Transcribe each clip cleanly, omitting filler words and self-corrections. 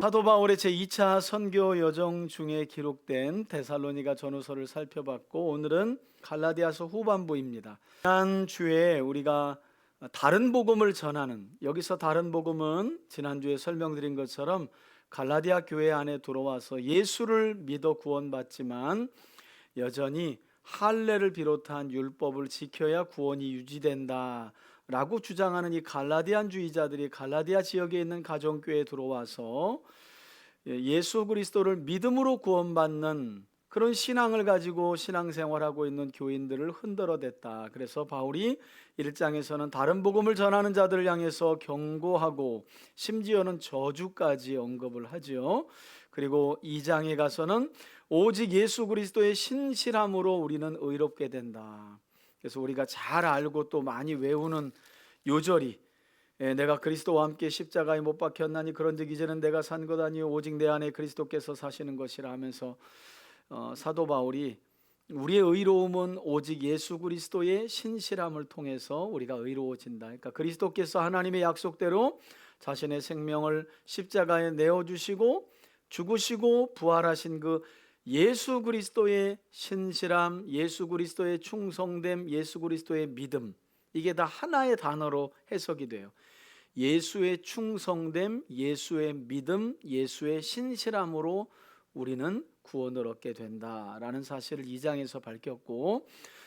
사도 바울의 제2차 선교 여정 중에 기록된 데살로니가 전후서를 살펴봤고, 오늘은 갈라디아서 후반부입니다. 지난주에 우리가 다른 복음을 전하는, 여기서 다른 복음은 지난주에 설명드린 것처럼 갈라디아 교회 안에 들어와서 예수를 믿어 구원받지만 여전히 할례를 비롯한 율법을 지켜야 구원이 유지된다 라고 주장하는 이 갈라디안주의자들이 갈라디아 지역에 있는 가정교회에 들어와서 예수 그리스도를 믿음으로 구원받는 그런 신앙을 가지고 신앙생활하고 있는 교인들을 흔들어댔다. 그래서 바울이 1장에서는 다른 복음을 전하는 자들을 향해서 경고하고 심지어는 저주까지 언급을 하죠. 그리고 2장에 가서는 오직 예수 그리스도의 신실함으로 우리는 의롭게 된다. 그래서 우리가 잘 알고 또 많이 외우는 요절이, 내가 그리스도와 함께 십자가에 못 박혔나니 그런즉 이제는 내가 산 것 아니요 오직 내 안에 그리스도께서 사시는 것이라 하면서 사도 바울이 우리의 의로움은 오직 예수 그리스도의 신실함을 통해서 우리가 의로워진다. 그러니까 그리스도께서 하나님의 약속대로 자신의 생명을 십자가에 내어주시고 죽으시고 부활하신 그 예수 그리스도의 신실함, 예수 그리스도의 충성됨, 예수 그리스도의 믿음, 이게 다 하나의 단어로 해석이 돼요. 예수의 충성됨, 예수의 믿음, 예수의 신실함으로 우리는 구원을 얻게 된다라는 사실을 2장에서 밝혔고,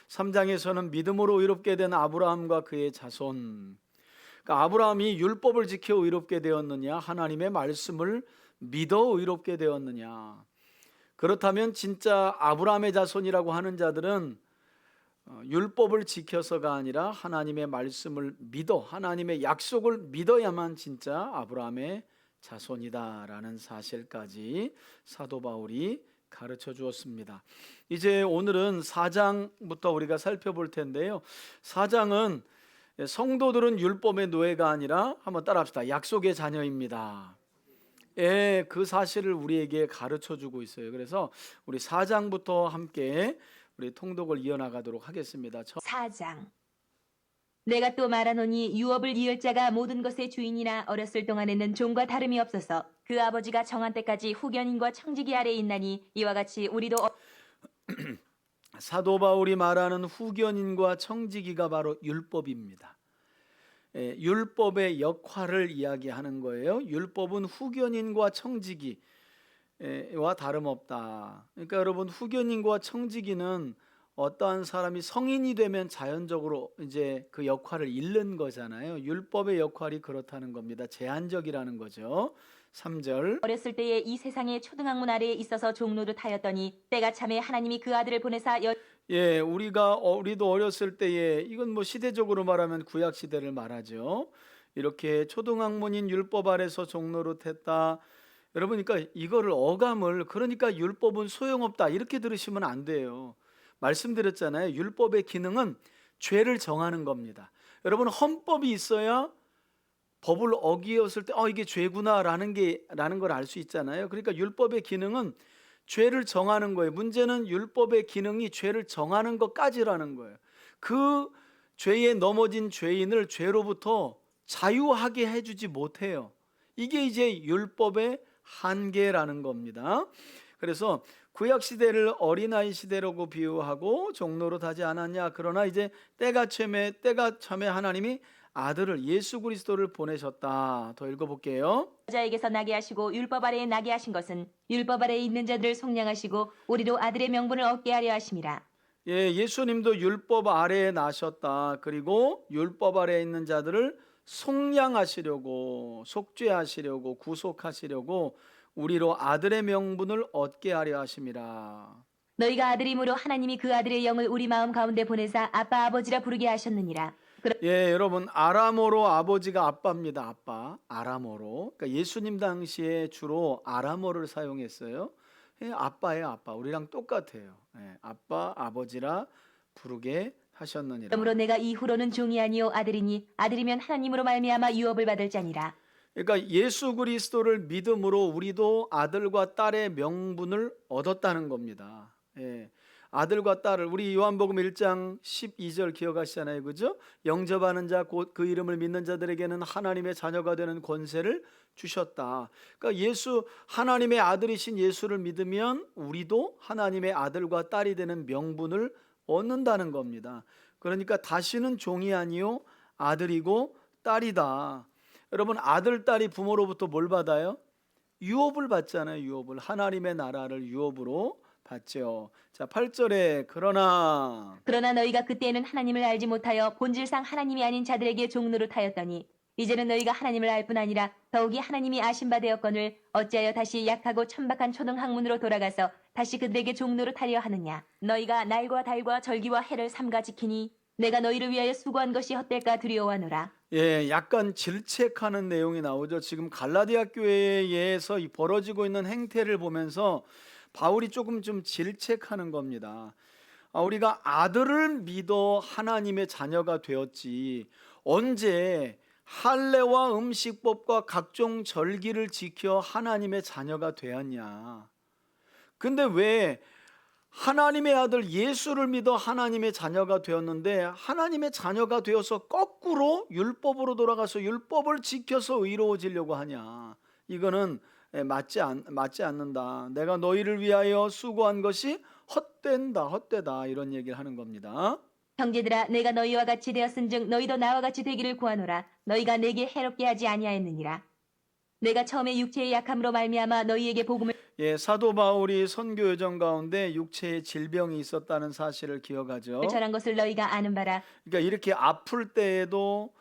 3장에서는 믿음으로 의롭게 된 아브라함과 그의 자손, 그러니까 아브라함이 율법을 지켜 의롭게 되었느냐, 하나님의 말씀을 믿어 의롭게 되었느냐. 그렇다면 진짜 아브라함의 자손이라고 하는 자들은 율법을 지켜서가 아니라 하나님의 말씀을 믿어, 하나님의 약속을 믿어야만 진짜 아브라함의 자손이다라는 사실까지 사도 바울이 가르쳐 주었습니다. 이제 오늘은 4장부터 우리가 살펴볼 텐데요. 4장은 성도들은 율법의 노예가 아니라, 한번 따라합시다, 약속의 자녀입니다. 그 사실을 우리에게 가르쳐 주고 있어요. 그래서 우리 4장부터 함께 우리 통독을 이어나가도록 하겠습니다. 4장. 내가 또 말하노니 유업을 이을 자가 모든 것의 주인이나 어렸을 동안에는 종과 다름이 없어서 그 아버지가 정한 때까지 후견인과 청지기 아래에 있나니 이와 같이 우리도 사도 바울이 말하는 후견인과 청지기가 바로 율법입니다. 율법의 역할을 이야기하는 거예요. 율법은 후견인과 청지기와 다름없다. 그러니까 여러분, 후견인과 청지기는 어떠한 사람이 성인이 되면 자연적으로 이제 그 역할을 잃는 거잖아요. 율법의 역할이 그렇다는 겁니다. 제한적이라는 거죠. 3절. 어렸을 때에 이 세상의 초등학문 아래에 있어서 종노릇 하였더니 때가 참에 하나님이 그 아들을 보내사 우리도 어렸을 때에, 이건 뭐 시대적으로 말하면 구약 시대를 말하죠. 이렇게 초등학문인 율법 아래서 종노릇했다. 여러분, 그러니까 이거를 어감을, 그러니까 율법은 소용없다 이렇게 들으시면 안 돼요. 말씀드렸잖아요. 율법의 기능은 죄를 정하는 겁니다. 여러분, 헌법이 있어야 법을 어기었을 때 이게 죄구나라는 걸 알 수 있잖아요. 그러니까 율법의 기능은 죄를 정하는 거예요. 문제는 율법의 기능이 죄를 정하는 것까지라는 거예요. 그 죄에 넘어진 죄인을 죄로부터 자유하게 해주지 못해요. 이게 이제 율법의 한계라는 겁니다. 그래서 구약 시대를 어린아이 시대라고 비유하고 종노릇 하지 않았냐. 그러나 이제 때가 참에 하나님이 아들을, 예수 그리스도를 보내셨다. 더 읽어볼게요. 자에게서 나게 하시고 율법 아래에 나게 하신 것은 율법 아래에 있는 자들을 속량하시고 우리로 아들의 명분을 얻게 하려 하심이라. 예수님도 율법 아래에 나셨다. 그리고 율법 아래에 있는 자들을 속량하시려고, 속죄하시려고, 구속하시려고 우리로 아들의 명분을 얻게 하려 하심이라. 너희가 아들임으로 하나님이 그 아들의 영을 우리 마음 가운데 보내사 아빠 아버지라 부르게 하셨느니라. 여러분, 아람어로 아버지가 아빠입니다. 아빠, 아람어로. 그러니까 예수님 당시에 주로 아람어를 사용했어요. 아빠예요, 아빠. 우리랑 똑같아요. 아빠, 아버지라 부르게 하셨느니라. 그러므로 내가 이후로는 종이 아니요 아들이니 아들이면 하나님으로 말미암아 유업을 받을 자니라. 그러니까 예수 그리스도를 믿음으로 우리도 아들과 딸의 명분을 얻었다는 겁니다. 아들과 딸을 우리 요한복음 1장 12절 기억하시잖아요. 그죠? 영접하는 자 곧 그 이름을 믿는 자들에게는 하나님의 자녀가 되는 권세를 주셨다. 그러니까 예수 하나님의 아들이신 예수를 믿으면 우리도 하나님의 아들과 딸이 되는 명분을 얻는다는 겁니다. 그러니까 다시는 종이 아니요 아들이고 딸이다. 여러분 아들 딸이 부모로부터 뭘 받아요? 유업을 받잖아요. 유업을 하나님의 나라를 유업으로 받죠. 자 8절에 그러나 너희가 그때에는 하나님을 알지 못하여 본질상 하나님이 아닌 자들에게 종노릇하였더니 이제는 너희가 하나님을 알 뿐 아니라 더욱이 하나님이 아신 바 되었거늘 어찌하여 다시 약하고 천박한 초등학문으로 돌아가서 다시 그들에게 종노릇하려 하느냐. 너희가 날과 달과 절기와 해를 삼가 지키니 내가 너희를 위하여 수고한 것이 헛될까 두려워하노라. 예, 약간 질책하는 내용이 나오죠. 지금 갈라디아 교회에서 이 벌어지고 있는 행태를 보면서 바울이 조금 좀 질책하는 겁니다. 우리가 아들을 믿어 하나님의 자녀가 되었지 언제 할례와 음식법과 각종 절기를 지켜 하나님의 자녀가 되었냐. 근데 왜 하나님의 아들 예수를 믿어 하나님의 자녀가 되었는데 하나님의 자녀가 되어서 거꾸로 율법으로 돌아가서 율법을 지켜서 의로워지려고 하냐. 이거는 맞지 않는다. 내가 너희를 위하여 수고한 것이 헛되다 이런 얘기를 하는 겁니다. 형제들아 내가 너희와 같이 되었은즉 너희도 나와 같이 되기를 구하노라. 너희가 내게 해롭게 하지 아니하였느니라. 내가 처음에 육체의 약함으로 말미암아 너희에게 복음을 예, 사도 바울이 선교 여정 가운데 육체의 질병이 있었다는 사실을 기억하죠. 전한 것을 너희가 아는 바라. 그러니까 이렇게 아플 때에도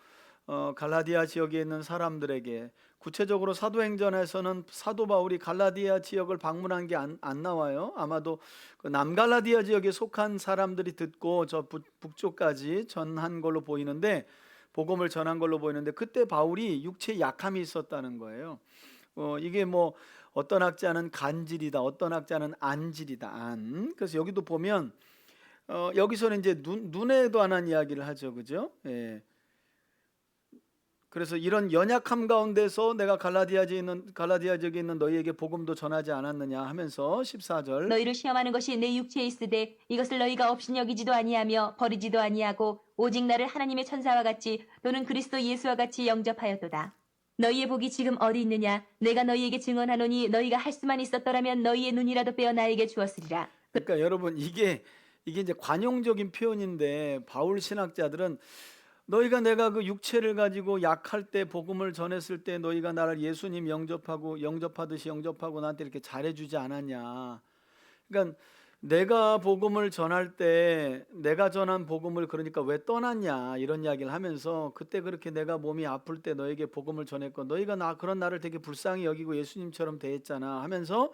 갈라디아 지역에 있는 사람들에게 구체적으로 사도행전에서는 사도 바울이 갈라디아 지역을 방문한 게 안 나와요. 아마도 그 남갈라디아 지역에 속한 사람들이 듣고 저 북쪽까지 전한 걸로 보이는데 복음을 전한 걸로 보이는데 그때 바울이 육체에 약함이 있었다는 거예요. 이게 뭐 어떤 학자는 간질이다, 어떤 학자는 안질이다, 안. 그래서 여기도 보면 여기서는 이제 눈에도 관한 이야기를 하죠, 그죠? 예. 그래서 이런 연약함 가운데서 내가 갈라디아 지역에 있는 너희에게 복음도 전하지 않았느냐 하면서 14절 너희를 시험하는 것이 내 육체에 있으되 이것을 너희가 없인 여기지도 아니하며 버리지도 아니하고 오직 나를 하나님의 천사와 같이 또는 그리스도 예수와 같이 영접하였도다. 너희의 복이 지금 어디 있느냐? 내가 너희에게 증언하노니 너희가 할 수만 있었더라면 너희의 눈이라도 빼어 나에게 주었으리라. 그러니까 여러분 이게 이제 관용적인 표현인데 바울 신학자들은 너희가 내가 그 육체를 가지고 약할 때 복음을 전했을 때 너희가 나를 예수님 영접하듯이 영접하고 나한테 이렇게 잘해주지 않았냐. 그러니까 내가 복음을 전할 때 내가 전한 복음을 그러니까 왜 떠났냐 이런 이야기를 하면서 그때 그렇게 내가 몸이 아플 때 너에게 복음을 전했고 너희가 그런 나를 되게 불쌍히 여기고 예수님처럼 대했잖아 하면서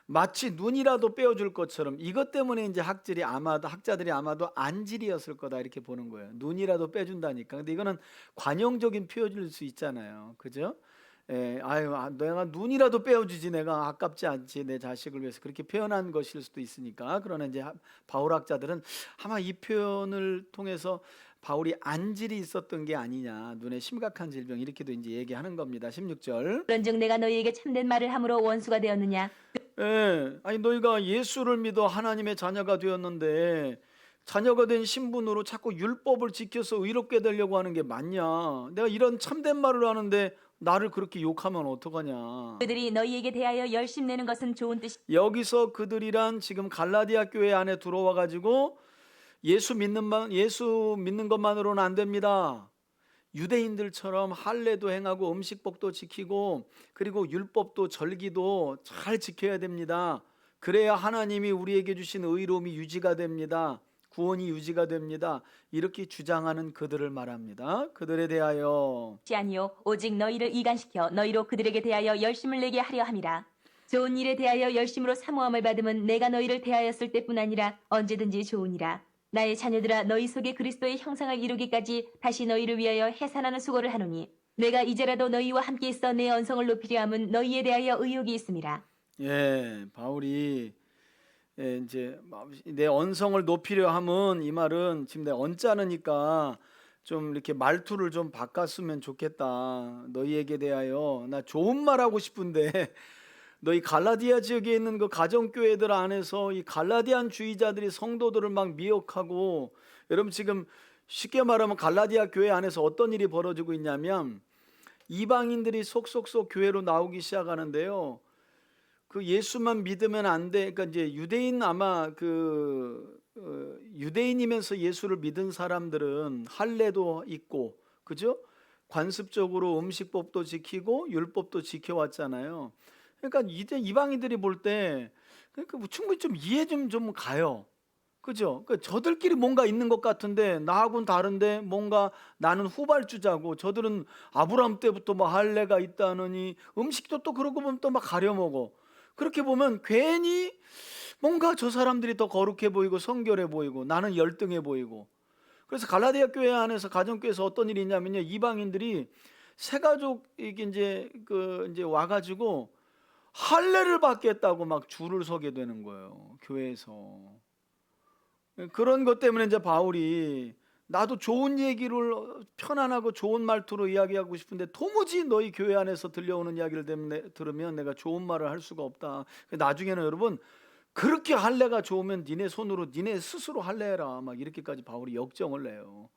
마치 눈이라도 빼어줄 것처럼 이것 때문에 이제 학자들이 아마도 안질이었을 거다 이렇게 보는 거예요. 눈이라도 빼준다니까. 근데 이거는 관용적인 표현일 수 있잖아요. 그죠? 내가 눈이라도 빼어주지 내가 아깝지 않지 내 자식을 위해서 그렇게 표현한 것일 수도 있으니까. 그러나 이제 바울 학자들은 아마 이 표현을 통해서 바울이 안질이 있었던 게 아니냐, 눈에 심각한 질병 이렇게도 이제 얘기하는 겁니다. 16절. 그런즉 내가 너희에게 참된 말을 함으로 원수가 되었느냐? 아니 너희가 예수를 믿어 하나님의 자녀가 되었는데 자녀가 된 신분으로 자꾸 율법을 지켜서 의롭게 되려고 하는 게 맞냐? 내가 이런 참된 말을 하는데 나를 그렇게 욕하면 어떡하냐? 그들이 너희에게 대하여 열심내는 것은 좋은 뜻이 여기서 그들이란 지금 갈라디아 교회 안에 들어와 가지고 예수 믿는 것만으로는 안 됩니다. 유대인들처럼 할례도 행하고 음식법도 지키고 그리고 율법도 절기도 잘 지켜야 됩니다. 그래야 하나님이 우리에게 주신 의로움이 유지가 됩니다. 구원이 유지가 됩니다. 이렇게 주장하는 그들을 말합니다. 그들에 대하여 아니요 오직 너희를 이간시켜 너희로 그들에게 대하여 열심을 내게 하려 함이라. 좋은 일에 대하여 열심으로 사모함을 받음은 내가 너희를 대하였을 때뿐 아니라 언제든지 좋으니라. 나의 자녀들아 너희 속에 그리스도의 형상을 이루기까지 다시 너희를 위하여 해산하는 수고를 하노니 내가 이제라도 너희와 함께 있어 내 언성을 높이려 함은 너희에 대하여 의욕이 있음이라. 바울이 이제 내 언성을 높이려 함은 이 말은 지금 내 언짢으니까 좀 이렇게 말투를 좀 바꿨으면 좋겠다. 너희에게 대하여 나 좋은 말 하고 싶은데 너희 갈라디아 지역에 있는 그 가정교회들 안에서 이 갈라디안주의자들이 성도들을 막 미혹하고, 여러분 지금 쉽게 말하면 갈라디아 교회 안에서 어떤 일이 벌어지고 있냐면 이방인들이 속속속 교회로 나오기 시작하는데요. 그 예수만 믿으면 안 돼. 그러니까 이제 유대인, 아마 유대인이면서 예수를 믿은 사람들은 할례도 있고, 그죠? 관습적으로 음식법도 지키고 율법도 지켜왔잖아요. 그러니까 이제 이방인들이 볼 때 그러니까 뭐 충분히 좀 이해 좀 가요. 그죠? 그러니까 저들끼리 뭔가 있는 것 같은데 나하고는 다른데, 뭔가 나는 후발주자고 저들은 아브라함 때부터 뭐 할례가 있다느니 음식도 또 그러고 보면 또 막 가려 먹어. 그렇게 보면 괜히 뭔가 저 사람들이 더 거룩해 보이고 성결해 보이고 나는 열등해 보이고. 그래서 갈라디아 교회 안에서, 가정교회에서 어떤 일이 있냐면요, 이방인들이 새가족 이게 이제 와가지고 할례를 받겠다고 막 줄을 서게 되는 거예요, 교회에서. 그런 것 때문에 이제 바울이 나도 좋은 얘기를 편안하고 좋은 말투로 이야기하고 싶은데 도무지 너희 교회 안에서 들려오는 이야기를 들으면 내가 좋은 말을 할 수가 없다. 나중에는 여러분, 그렇게 할례가 좋으면 니네 손으로 니네 스스로 할례해라, 막 이렇게까지 바울이 역정을 내요.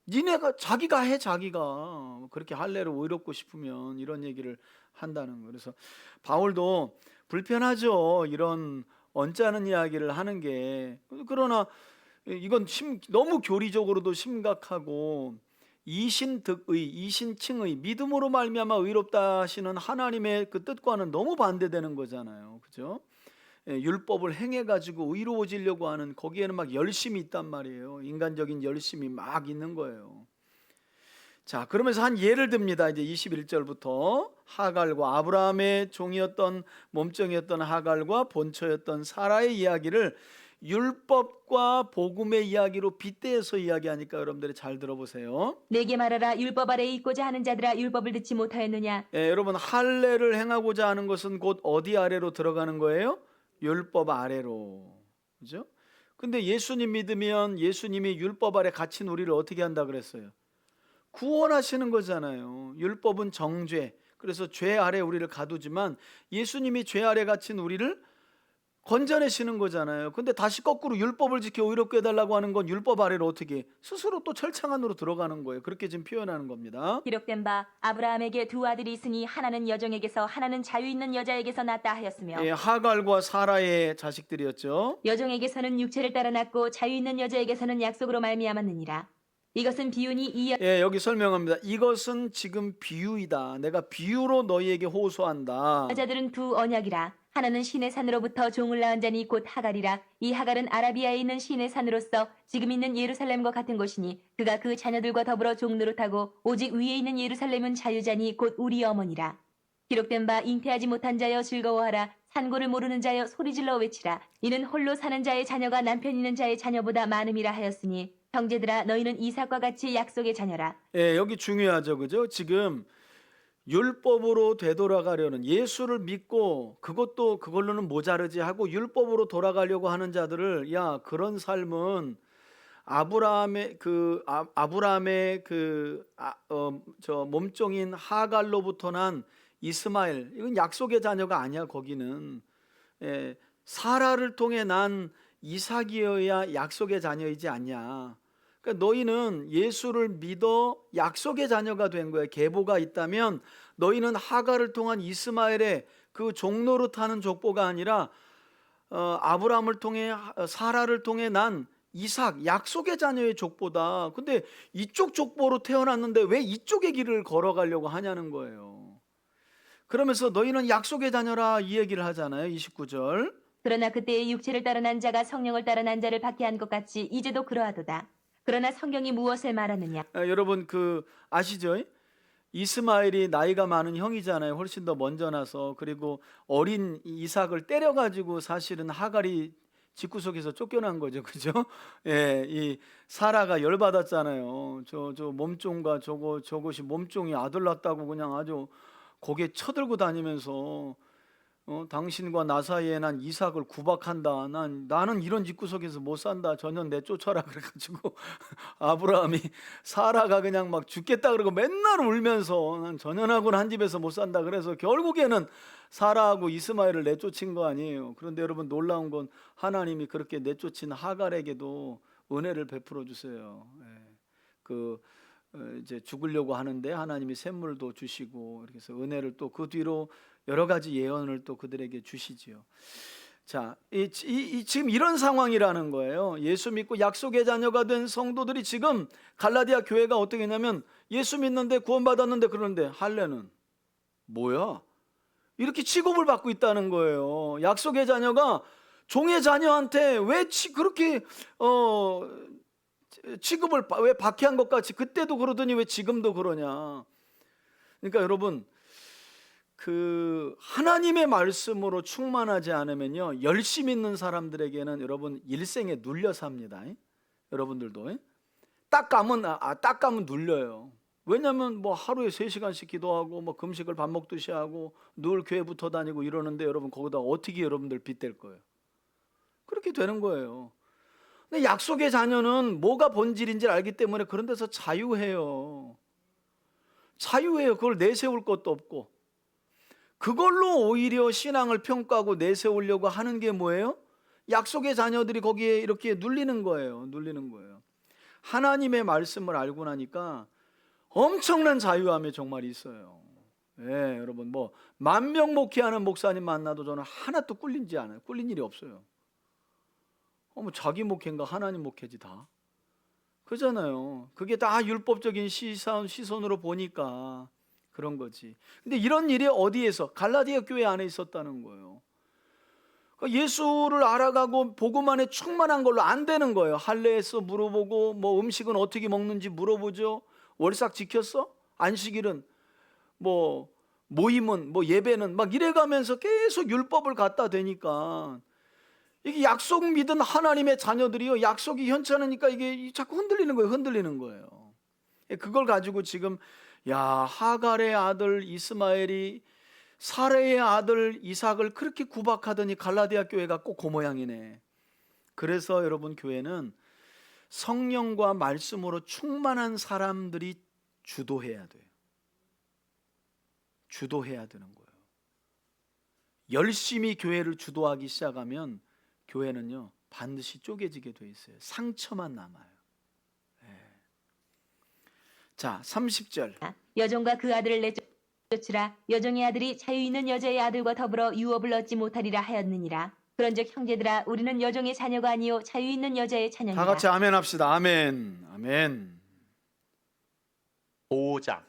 니네가 자기가 해, 자기가 그렇게 할례를 의롭고 싶으면, 이런 얘기를 한다는 거. 그래서 바울도 불편하죠, 이런 언짢은 이야기를 하는 게. 그러나 이건 너무 교리적으로도 심각하고, 이신득의, 이신칭의, 믿음으로 말미암아 의롭다 하시는 하나님의 그 뜻과는 너무 반대되는 거잖아요, 그죠? 율법을 행해 가지고 의로워지려고 하는, 거기에는 막 열심이 있단 말이에요. 인간적인 열심이 막 있는 거예요. 자, 그러면서 한 예를 듭니다. 이제 21절부터 하갈과 아브라함의 종이었던, 몸종이었던 하갈과 본처였던 사라의 이야기를 율법과 복음의 이야기로 빗대어서 이야기하니까 여러분들이 잘 들어보세요. 내게 말하라. 율법 아래에 있고자 하는 자들아, 율법을 듣지 못하였느냐? 여러분, 할례를 행하고자 하는 것은 곧 어디 아래로 들어가는 거예요? 율법 아래로. 그죠? 근데 예수님 믿으면 예수님이 율법 아래 갇힌 우리를 어떻게 한다 그랬어요? 구원하시는 거잖아요. 율법은 정죄, 그래서 죄 아래 우리를 가두지만 예수님이 죄 아래 갇힌 우리를 건져내시는 거잖아요. 근데 다시 거꾸로 율법을 지켜 의롭게 해달라고 하는 건 율법 아래로 어떻게 스스로 또 철창 안으로 들어가는 거예요. 그렇게 지금 표현하는 겁니다. 기록된 바 아브라함에게 두 아들이 있으니 하나는 여종에게서 하나는 자유 있는 여자에게서 낳았다 하였으며, 하갈과 사라의 자식들이었죠. 여종에게서는 육체를 따라 낳고 자유 있는 여자에게서는 약속으로 말미암았느니라. 이것은 비유니 이 여기 설명합니다. 이것은 지금 비유이다. 내가 비유로 너희에게 호소한다. 여자들은 두 언약이라. 하나는 시내 산으로부터 종을 낳은 자니 곧 하갈이라. 이 하갈은 아라비아에 있는 시내 산으로서 지금 있는 예루살렘과 같은 곳이니 그가 그 자녀들과 더불어 종 노릇하고, 오직 위에 있는 예루살렘은 자유자니 곧 우리 어머니라. 기록된 바 잉태하지 못한 자여 즐거워하라. 산고를 모르는 자여 소리질러 외치라. 이는 홀로 사는 자의 자녀가 남편 있는 자의 자녀보다 많음이라 하였으니, 형제들아 너희는 이삭과 같이 약속의 자녀라. 여기 중요하죠, 그죠? 지금 율법으로 되돌아가려는, 예수를 믿고 그걸로는 모자르지 하고 율법으로 돌아가려고 하는 자들을, 야, 그런 삶은 아브라함의 저 몸종인 하갈로부터 난 이스마엘, 이건 약속의 자녀가 아니야. 거기는 사라를 통해 난 이삭이어야 약속의 자녀이지 않냐. 그러니까 너희는 예수를 믿어 약속의 자녀가 된 거야. 계보가 있다면 너희는 하갈을 통한 이스마엘의 그 종노릇하는 족보가 아니라 아브라함을 통해, 사라를 통해 난 이삭, 약속의 자녀의 족보다. 근데 이쪽 족보로 태어났는데 왜 이쪽의 길을 걸어가려고 하냐는 거예요. 그러면서 너희는 약속의 자녀라, 이 얘기를 하잖아요. 29절. 그러나 그때의 육체를 따라 난 자가 성령을 따라 난 자를 받게 한 것 같이 이제도 그러하도다. 그러나 성경이 무엇을 말하느냐? 여러분 아시죠? 이스마엘이 나이가 많은 형이잖아요. 훨씬 더 먼저 나서. 그리고 어린 이삭을 때려가지고 사실은 하갈이 집구석에서 쫓겨난 거죠, 그죠? 이 사라가 열받았잖아요. 저 몸종과 저것이 몸종이 아들 낳았다고 그냥 아주 고개 쳐들고 다니면서 당신과 나 사이에 난 이삭을 구박한다. 나는 이런 집구석에서 못 산다. 전혀 내쫓아라. 그래가지고 아브라함이 사라가 그냥 막 죽겠다 그러고 맨날 울면서 난 전현하고는 한 집에서 못 산다. 그래서 결국에는 사라하고 이스마엘을 내쫓은 거 아니에요. 그런데 여러분 놀라운 건 하나님이 그렇게 내쫓은 하갈에게도 은혜를 베풀어 주세요. 이제 죽으려고 하는데 하나님이 샘물도 주시고 이렇게 해서 은혜를 또 그 뒤로 여러 가지 예언을 또 그들에게 주시지요. 자, 지금 이런 상황이라는 거예요. 예수 믿고 약속의 자녀가 된 성도들이 지금 갈라디아 교회가 어떻게 했냐면 예수 믿는데 구원받았는데 그런데 할례는 뭐야? 이렇게 취급을 받고 있다는 거예요. 약속의 자녀가 종의 자녀한테 왜 그렇게 취급을 왜 박해한 것 같이 그때도 그러더니 왜 지금도 그러냐. 그러니까 여러분 하나님의 말씀으로 충만하지 않으면요 열심히 있는 사람들에게는 여러분 일생에 눌려 삽니다. 여러분들도 딱 가면 눌려요. 왜냐하면 뭐 하루에 3시간씩 기도하고 뭐 금식을 밥 먹듯이 하고 늘 교회 붙어 다니고 이러는데 여러분 거기다 어떻게 여러분들 빗댈 거예요? 그렇게 되는 거예요. 근데 약속의 자녀는 뭐가 본질인지 알기 때문에 그런 데서 자유해요. 그걸 내세울 것도 없고 그걸로 오히려 신앙을 평가하고 내세우려고 하는 게 뭐예요? 약속의 자녀들이 거기에 이렇게 눌리는 거예요. 하나님의 말씀을 알고 나니까 엄청난 자유함이 정말 있어요. 여러분 뭐 10,000명 목회하는 목사님 만나도 저는 하나도 꿀린 일이 없어요. 뭐 자기 목회인가 하나님 목회지 다. 그잖아요. 그게 다 율법적인 시선으로 보니까 그런 거지. 근데 이런 일이 어디에서? 갈라디아 교회 안에 있었다는 거예요. 예수를 알아가고 복음 안에 충만한 걸로 안 되는 거예요. 할례에서 물어보고 뭐 음식은 어떻게 먹는지 물어보죠. 월삭 지켰어? 안식일은 뭐 모임은 뭐 예배는 막 이래가면서 계속 율법을 갖다 대니까 이게 약속 믿은 하나님의 자녀들이요 약속이 현찮으니까 이게 자꾸 흔들리는 거예요. 그걸 가지고 지금 하갈의 아들 이스마엘이 사레의 아들 이삭을 그렇게 구박하더니 갈라디아 교회가 꼭 그 모양이네. 그래서 여러분 교회는 성령과 말씀으로 충만한 사람들이 주도해야 돼요. 주도해야 되는 거예요. 열심히 교회를 주도하기 시작하면 교회는요 반드시 쪼개지게 돼 있어요. 상처만 남아요. 자, 30절. 여종과 그 아들을 내쫓으라. 여종의 아들이 자유 있는 여자의 아들과 더불어 유업을 얻지 못하리라 하였느니라. 그런즉 형제들아 우리는 여종의 자녀가 아니요 자유 있는 여자의 자녀니라. 다 같이 아멘 합시다. 아멘. 5장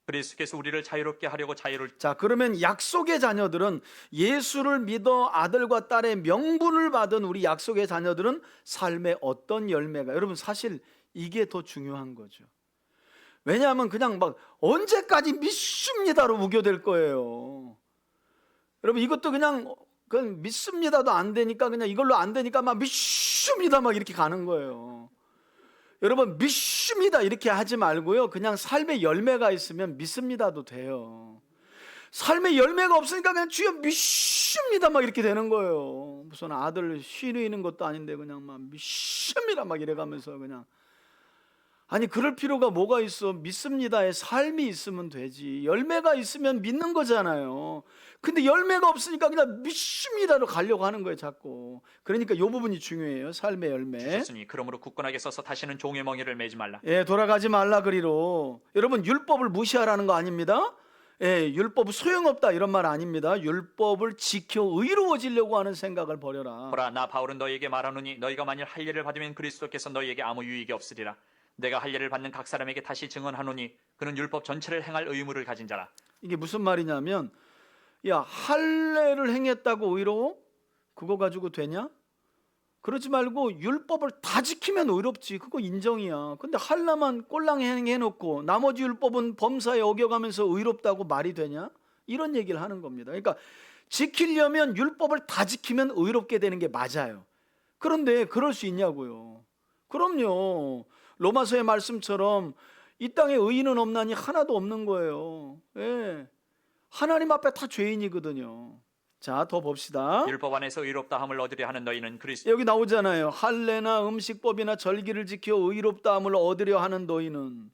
그리스도께서 우리를 자유롭게 하려고 자유를 자, 그러면 약속의 자녀들은 예수를 믿어 아들과 딸의 명분을 받은 우리 약속의 자녀들은 삶의 어떤 열매가 여러분 사실 이게 더 중요한 거죠. 왜냐하면 그냥 막 언제까지 믿습니다로 무교될 거예요. 여러분 이것도 그냥 믿습니다도 안 되니까 그냥 이걸로 안 되니까 막 믿습니다 막 이렇게 가는 거예요. 여러분 믿습니다 이렇게 하지 말고요 그냥 삶의 열매가 있으면 믿습니다도 돼요. 삶의 열매가 없으니까 그냥 주여 믿습니다 막 이렇게 되는 거예요. 무슨 아들 쉬는 것도 아닌데 그냥 막 믿습니다 막 이래가면서 그냥 아니 그럴 필요가 뭐가 있어. 믿습니다의 삶이 있으면 되지. 열매가 있으면 믿는 거잖아요. 근데 열매가 없으니까 그냥 믿습니다로 가려고 하는 거예요 자꾸. 그러니까 이 부분이 중요해요. 삶의 열매. 주셨으니 그러므로 굳건하게 서서 다시는 종의 멍에를 매지 말라. 돌아가지 말라 그리로. 여러분 율법을 무시하라는 거 아닙니다. 율법 소용없다 이런 말 아닙니다. 율법을 지켜 의로워지려고 하는 생각을 버려라. 보라 나 바울은 너희에게 말하노니 너희가 만일 할례를 받으면 그리스도께서 너희에게 아무 유익이 없으리라. 내가 할례를 받는 각 사람에게 다시 증언하노니 그는 율법 전체를 행할 의무를 가진 자라. 이게 무슨 말이냐면 할례를 행했다고 의로워? 그거 가지고 되냐? 그러지 말고 율법을 다 지키면 의롭지. 그거 인정이야. 근데 할례만 꼴랑 행해놓고 나머지 율법은 범사에 어겨가면서 의롭다고 말이 되냐? 이런 얘기를 하는 겁니다. 그러니까 지키려면 율법을 다 지키면 의롭게 되는 게 맞아요. 그런데 그럴 수 있냐고요. 그럼요. 로마서의 말씀처럼 이 땅에 의인은 없나니 하나도 없는 거예요. 하나님 앞에 다 죄인이거든요. 자, 더 봅시다. 율법 안에서 의롭다함을 얻으려 하는 너희는 그리스도 여기 나오잖아요. 할례나 음식법이나 절기를 지켜 의롭다함을 얻으려 하는 너희는.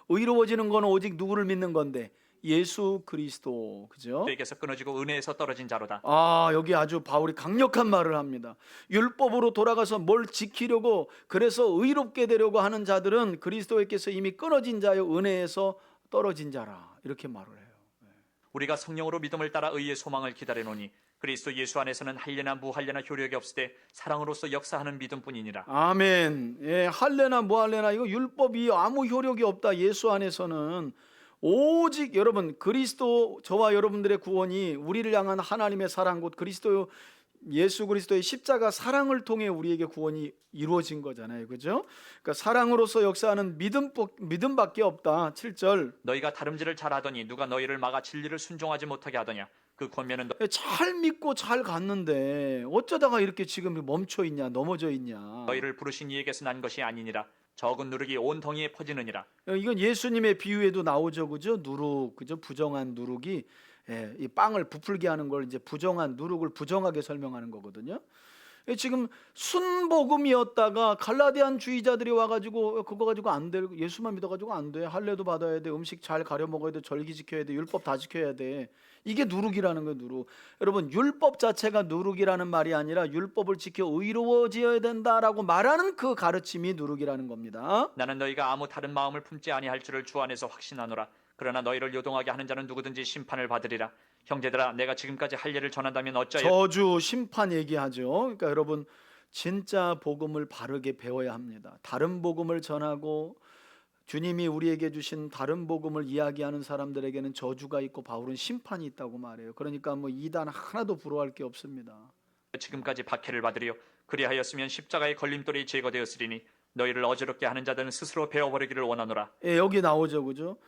의로워지는 건 오직 누구를 믿는 건데? 예수 그리스도. 그죠? 에게서 끊어지고 은혜에서 떨어진 자로다. 아, 여기 아주 바울이 강력한 말을 합니다. 율법으로 돌아가서 뭘 지키려고 그래서 의롭게 되려고 하는 자들은 그리스도에게서 이미 끊어진 자여 은혜에서 떨어진 자라. 이렇게 말을 해요. 우리가 성령으로 믿음을 따라 의의 소망을 기다리노니 그리스도 예수 안에서는 할례나 무할례나 효력이 없을 때 사랑으로서 역사하는 믿음뿐이니라. 아멘. 예, 할례나 무할례나 이거 율법이 아무 효력이 없다. 예수 안에서는 오직 여러분 그리스도 저와 여러분들의 구원이 우리를 향한 하나님의 사랑 곧 그리스도 예수 그리스도의 십자가 사랑을 통해 우리에게 구원이 이루어진 거잖아요. 그죠? 그러니까 사랑으로서 역사하는 믿음밖에 없다. 7절. 너희가 다름질을 잘하더니 누가 너희를 막아 진리를 순종하지 못하게 하더냐. 그 권면은 잘 믿고 잘 갔는데 어쩌다가 이렇게 지금 멈춰 있냐, 넘어져 있냐. 너희를 부르신 이에게서 난 것이 아니니라. 적은 누룩이 온 덩이에 퍼지느니라. 이건 예수님의 비유에도 나오죠, 그죠? 누룩, 그죠? 부정한 누룩이 이 빵을 부풀게 하는 걸 이제 부정한 누룩을 부정하게 설명하는 거거든요. 지금 순복음이었다가 갈라디안 주의자들이 와가지고 그거 가지고 안 돼, 예수만 믿어가지고 안 돼, 할례도 받아야 돼, 음식 잘 가려 먹어야 돼, 절기 지켜야 돼, 율법 다 지켜야 돼. 이게 누룩이라는 거예요. 누룩. 여러분 율법 자체가 누룩이라는 말이 아니라 율법을 지켜 의로워져야 된다라고 말하는 그 가르침이 누룩이라는 겁니다. 나는 너희가 아무 다른 마음을 품지 아니할 줄을 주 안에서 확신하노라. 그러나 너희를 요동하게 하는 자는 누구든지 심판을 받으리라. 형제들아, 내가 지금까지 할례를 전한다면 어찌하여 저주 심판 얘기하죠. 그러니까 여러분 진짜 복음을 바르게 배워야 합니다. 다른 복음을 전하고 주님이 우리에게 주신 다른 복음을 이야기하는 사람들에게는 저주가 있고 바울은 심판이 있다고 말해요. 그러니까 뭐 이단 하나도 부러워할 게 없습니다. 지금까지 박해를 받으리요. 그리하였으면 십자가의 걸림돌이 제거되었으리니 너희를 어지럽게 하는 자들은 스스로 베어버리기를 원하노라. 여기 나오죠, 그죠?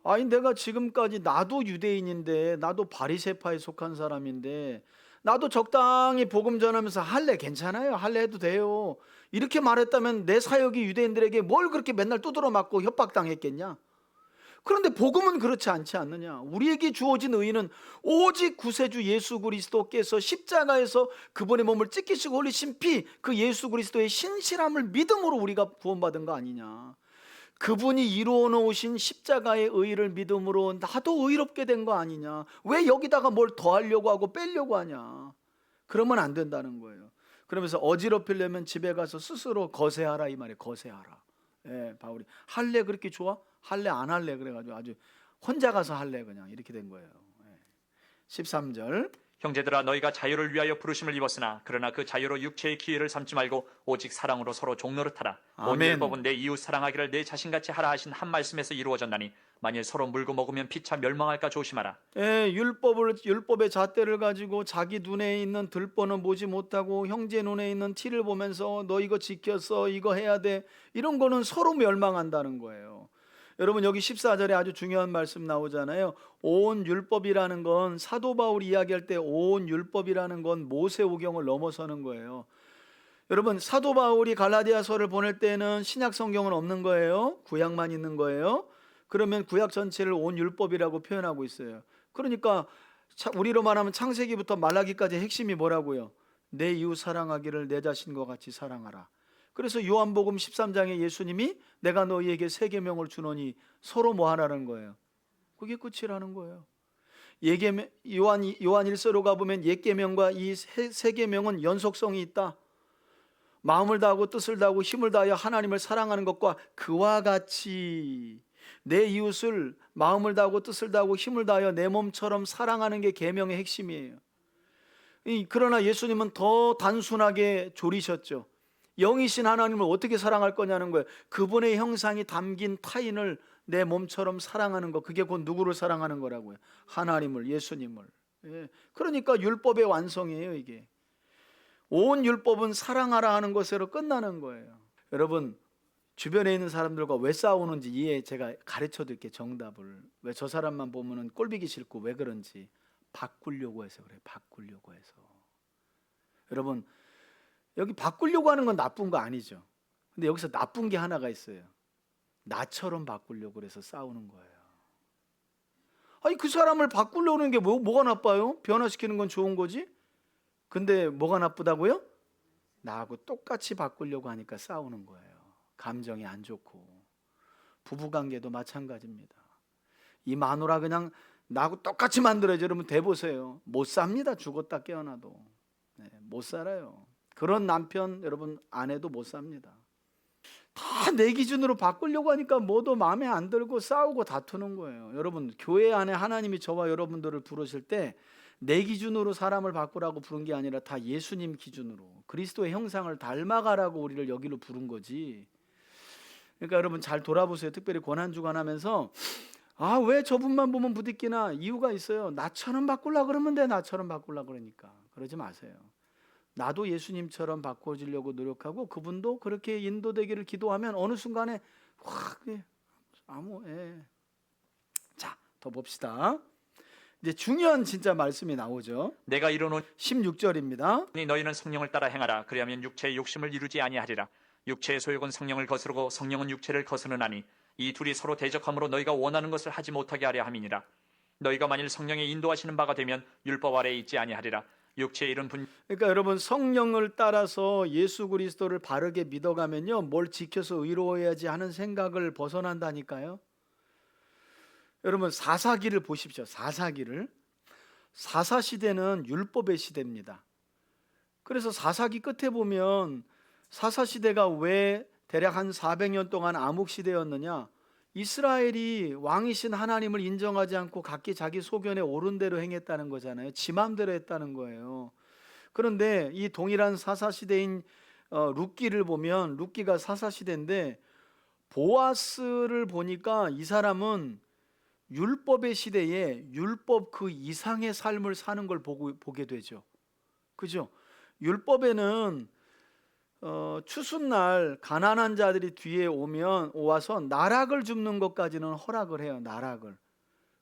아니 내가 지금까지 나도 유대인인데 나도 바리새파에 속한 사람인데 나도 적당히 복음 전하면서 할례 괜찮아요, 할례 해도 돼요 이렇게 말했다면 내 사역이 유대인들에게 뭘 그렇게 맨날 두드러 맞고 협박당했겠냐? 그런데 복음은 그렇지 않지 않느냐? 우리에게 주어진 의는 오직 구세주 예수 그리스도께서 십자가에서 그분의 몸을 찢기시고 흘리신 피, 그 예수 그리스도의 신실함을 믿음으로 우리가 구원받은 거 아니냐? 그분이 이루어 놓으신 십자가의 의를 믿음으로 나도 의롭게 된 거 아니냐? 왜 여기다가 뭘 더하려고 하고 빼려고 하냐? 그러면 안 된다는 거예요. 그러면서 어지럽히려면 집에 가서 스스로 거세하라 이 말이에요. 거세하라. 바울이 할래 그렇게 좋아? 할래 안 할래 그래가지고 아주 혼자 가서 할래 그냥 이렇게 된 거예요. 13절. 형제들아, 너희가 자유를 위하여 부르심을 입었으나 그러나 그 자유로 육체의 기회를 삼지 말고 오직 사랑으로 서로 종노릇하라. 온 아멘. 율법은 내 이웃 사랑하기를 내 자신같이 하라 하신 한 말씀에서 이루어졌나니 만일 서로 물고 먹으면 피차 멸망할까 조심하라. 율법의 잣대를 가지고 자기 눈에 있는 들보는 보지 못하고 형제 눈에 있는 티를 보면서 너 이거 지켰어, 이거 해야 돼, 이런 거는 서로 멸망한다는 거예요. 여러분 여기 14절에 아주 중요한 말씀 나오잖아요. 온 율법이라는 건 사도 바울이 이야기할 때 온 율법이라는 건 모세오경을 넘어서는 거예요. 여러분 사도 바울이 갈라디아서를 보낼 때는 신약 성경은 없는 거예요. 구약만 있는 거예요. 그러면 구약 전체를 온 율법이라고 표현하고 있어요. 그러니까 우리로 말하면 창세기부터 말라기까지 핵심이 뭐라고요? 내 이웃 사랑하기를 내 자신과 같이 사랑하라. 그래서 요한복음 13장에 예수님이 내가 너희에게 세 계명을 주노니 서로 뭐 하라는 거예요? 그게 끝이라는 거예요. 요한 1서로 가보면 옛 계명과 이 세 계명은 연속성이 있다. 마음을 다하고 뜻을 다하고 힘을 다하여 하나님을 사랑하는 것과 그와 같이 내 이웃을 마음을 다하고 뜻을 다하고 힘을 다하여 내 몸처럼 사랑하는 게 계명의 핵심이에요. 그러나 예수님은 더 단순하게 조리셨죠. 영이신 하나님을 어떻게 사랑할 거냐는 거예요. 그분의 형상이 담긴 타인을 내 몸처럼 사랑하는 거, 그게 곧 누구를 사랑하는 거라고요? 하나님을, 예수님을. 그러니까 율법의 완성이에요. 이게 온 율법은 사랑하라 하는 것으로 끝나는 거예요. 여러분 주변에 있는 사람들과 왜 싸우는지 제가 가르쳐 드릴게요. 정답을. 왜 저 사람만 보면은 꼴보기 싫고 왜 그런지 바꾸려고 해서 그래요. 바꾸려고 해서. 여러분 여기 바꾸려고 하는 건 나쁜 거 아니죠. 근데 여기서 나쁜 게 하나가 있어요. 나처럼 바꾸려고 그래서 싸우는 거예요. 아니 그 사람을 바꾸려는 게 뭐가 나빠요? 변화시키는 건 좋은 거지. 근데 뭐가 나쁘다고요? 나하고 똑같이 바꾸려고 하니까 싸우는 거예요. 감정이 안 좋고. 부부관계도 마찬가지입니다. 이 마누라 그냥 나하고 똑같이 만들어야지 여러분 대보세요. 못 삽니다. 죽었다 깨어나도. 네, 못 살아요. 그런 남편 여러분 아내도 못 삽니다. 다 내 기준으로 바꾸려고 하니까 뭐도 마음에 안 들고 싸우고 다투는 거예요. 여러분 교회 안에 하나님이 저와 여러분들을 부르실 때 내 기준으로 사람을 바꾸라고 부른 게 아니라 다 예수님 기준으로 그리스도의 형상을 닮아가라고 우리를 여기로 부른 거지. 그러니까 여러분 잘 돌아보세요. 특별히 고난주간하면서 아, 왜 저분만 보면 부딪히나? 이유가 있어요. 나처럼 바꾸려고 그러면 돼. 나처럼 바꾸려고 그러니까. 그러지 마세요. 나도 예수님처럼 바꿔지려고 노력하고 그분도 그렇게 인도되기를 기도하면 어느 순간에 확 자, 더 봅시다. 이제 중요한 진짜 말씀이 나오죠. 내가 이르노니 16절입니다. 너희는 성령을 따라 행하라. 그리하면 육체의 욕심을 이루지 아니하리라. 육체의 소욕은 성령을 거스르고 성령은 육체를 거스르나니 이 둘이 서로 대적함으로 너희가 원하는 것을 하지 못하게 하려 함이니라. 너희가 만일 성령의 인도하시는 바가 되면 율법 아래에 있지 아니하리라. 육체의 일은 그러니까 여러분 성령을 따라서 예수 그리스도를 바르게 믿어가면요 뭘 지켜서 의로워야지 하는 생각을 벗어난다니까요. 여러분 사사기를 보십시오. 사사기를. 사사시대는 율법의 시대입니다. 그래서 사사기 끝에 보면 사사시대가 왜 대략 한 400년 동안 암흑시대였느냐. 이스라엘이 왕이신 하나님을 인정하지 않고 각기 자기 소견에 옳은 대로 행했다는 거잖아요. 지 맘대로 했다는 거예요. 그런데 이 동일한 사사시대인 룻기를 보면 룻기가 사사시대인데 보아스를 보니까 이 사람은 율법의 시대에 율법 그 이상의 삶을 사는 걸 보게 되죠. 그죠? 율법에는 추수날 가난한 자들이 뒤에 와서 나락을 줍는 것까지는 허락을 해요. 나락을.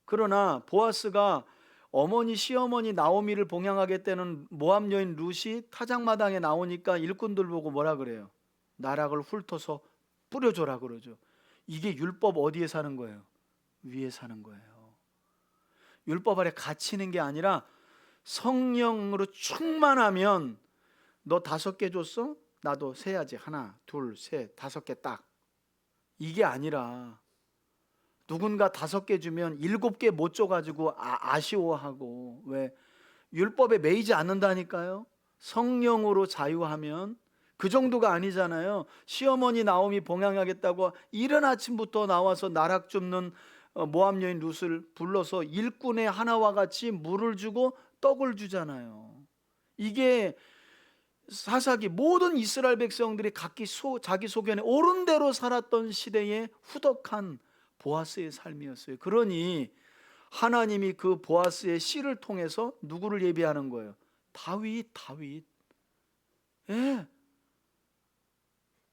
그러나 보아스가 어머니 시어머니 나오미를 봉양하겠다는 모압 여인 룻이 타작마당에 나오니까 일꾼들 보고 뭐라 그래요? 나락을 훑어서 뿌려줘라 그러죠. 이게 율법 어디에 사는 거예요? 위에 사는 거예요. 율법 아래 갇히는 게 아니라 성령으로 충만하면 너 5개 줬어? 나도 세야지. 1, 2, 3, 5개 딱. 이게 아니라 누군가 5개 주면 7개 못 줘가지고 아쉬워하고. 왜? 율법에 매이지 않는다니까요. 성령으로 자유하면 그 정도가 아니잖아요. 시어머니 나오미 봉양하겠다고 이른 아침부터 나와서 나락 줍는 모압 여인 룻을 불러서 일꾼의 하나와 같이 물을 주고 떡을 주잖아요. 이게 사사기 모든 이스라엘 백성들이 각기 자기 소견에 옳은 대로 살았던 시대의 후덕한 보아스의 삶이었어요. 그러니 하나님이 그 보아스의 씨를 통해서 누구를 예비하는 거예요? 다윗. 예.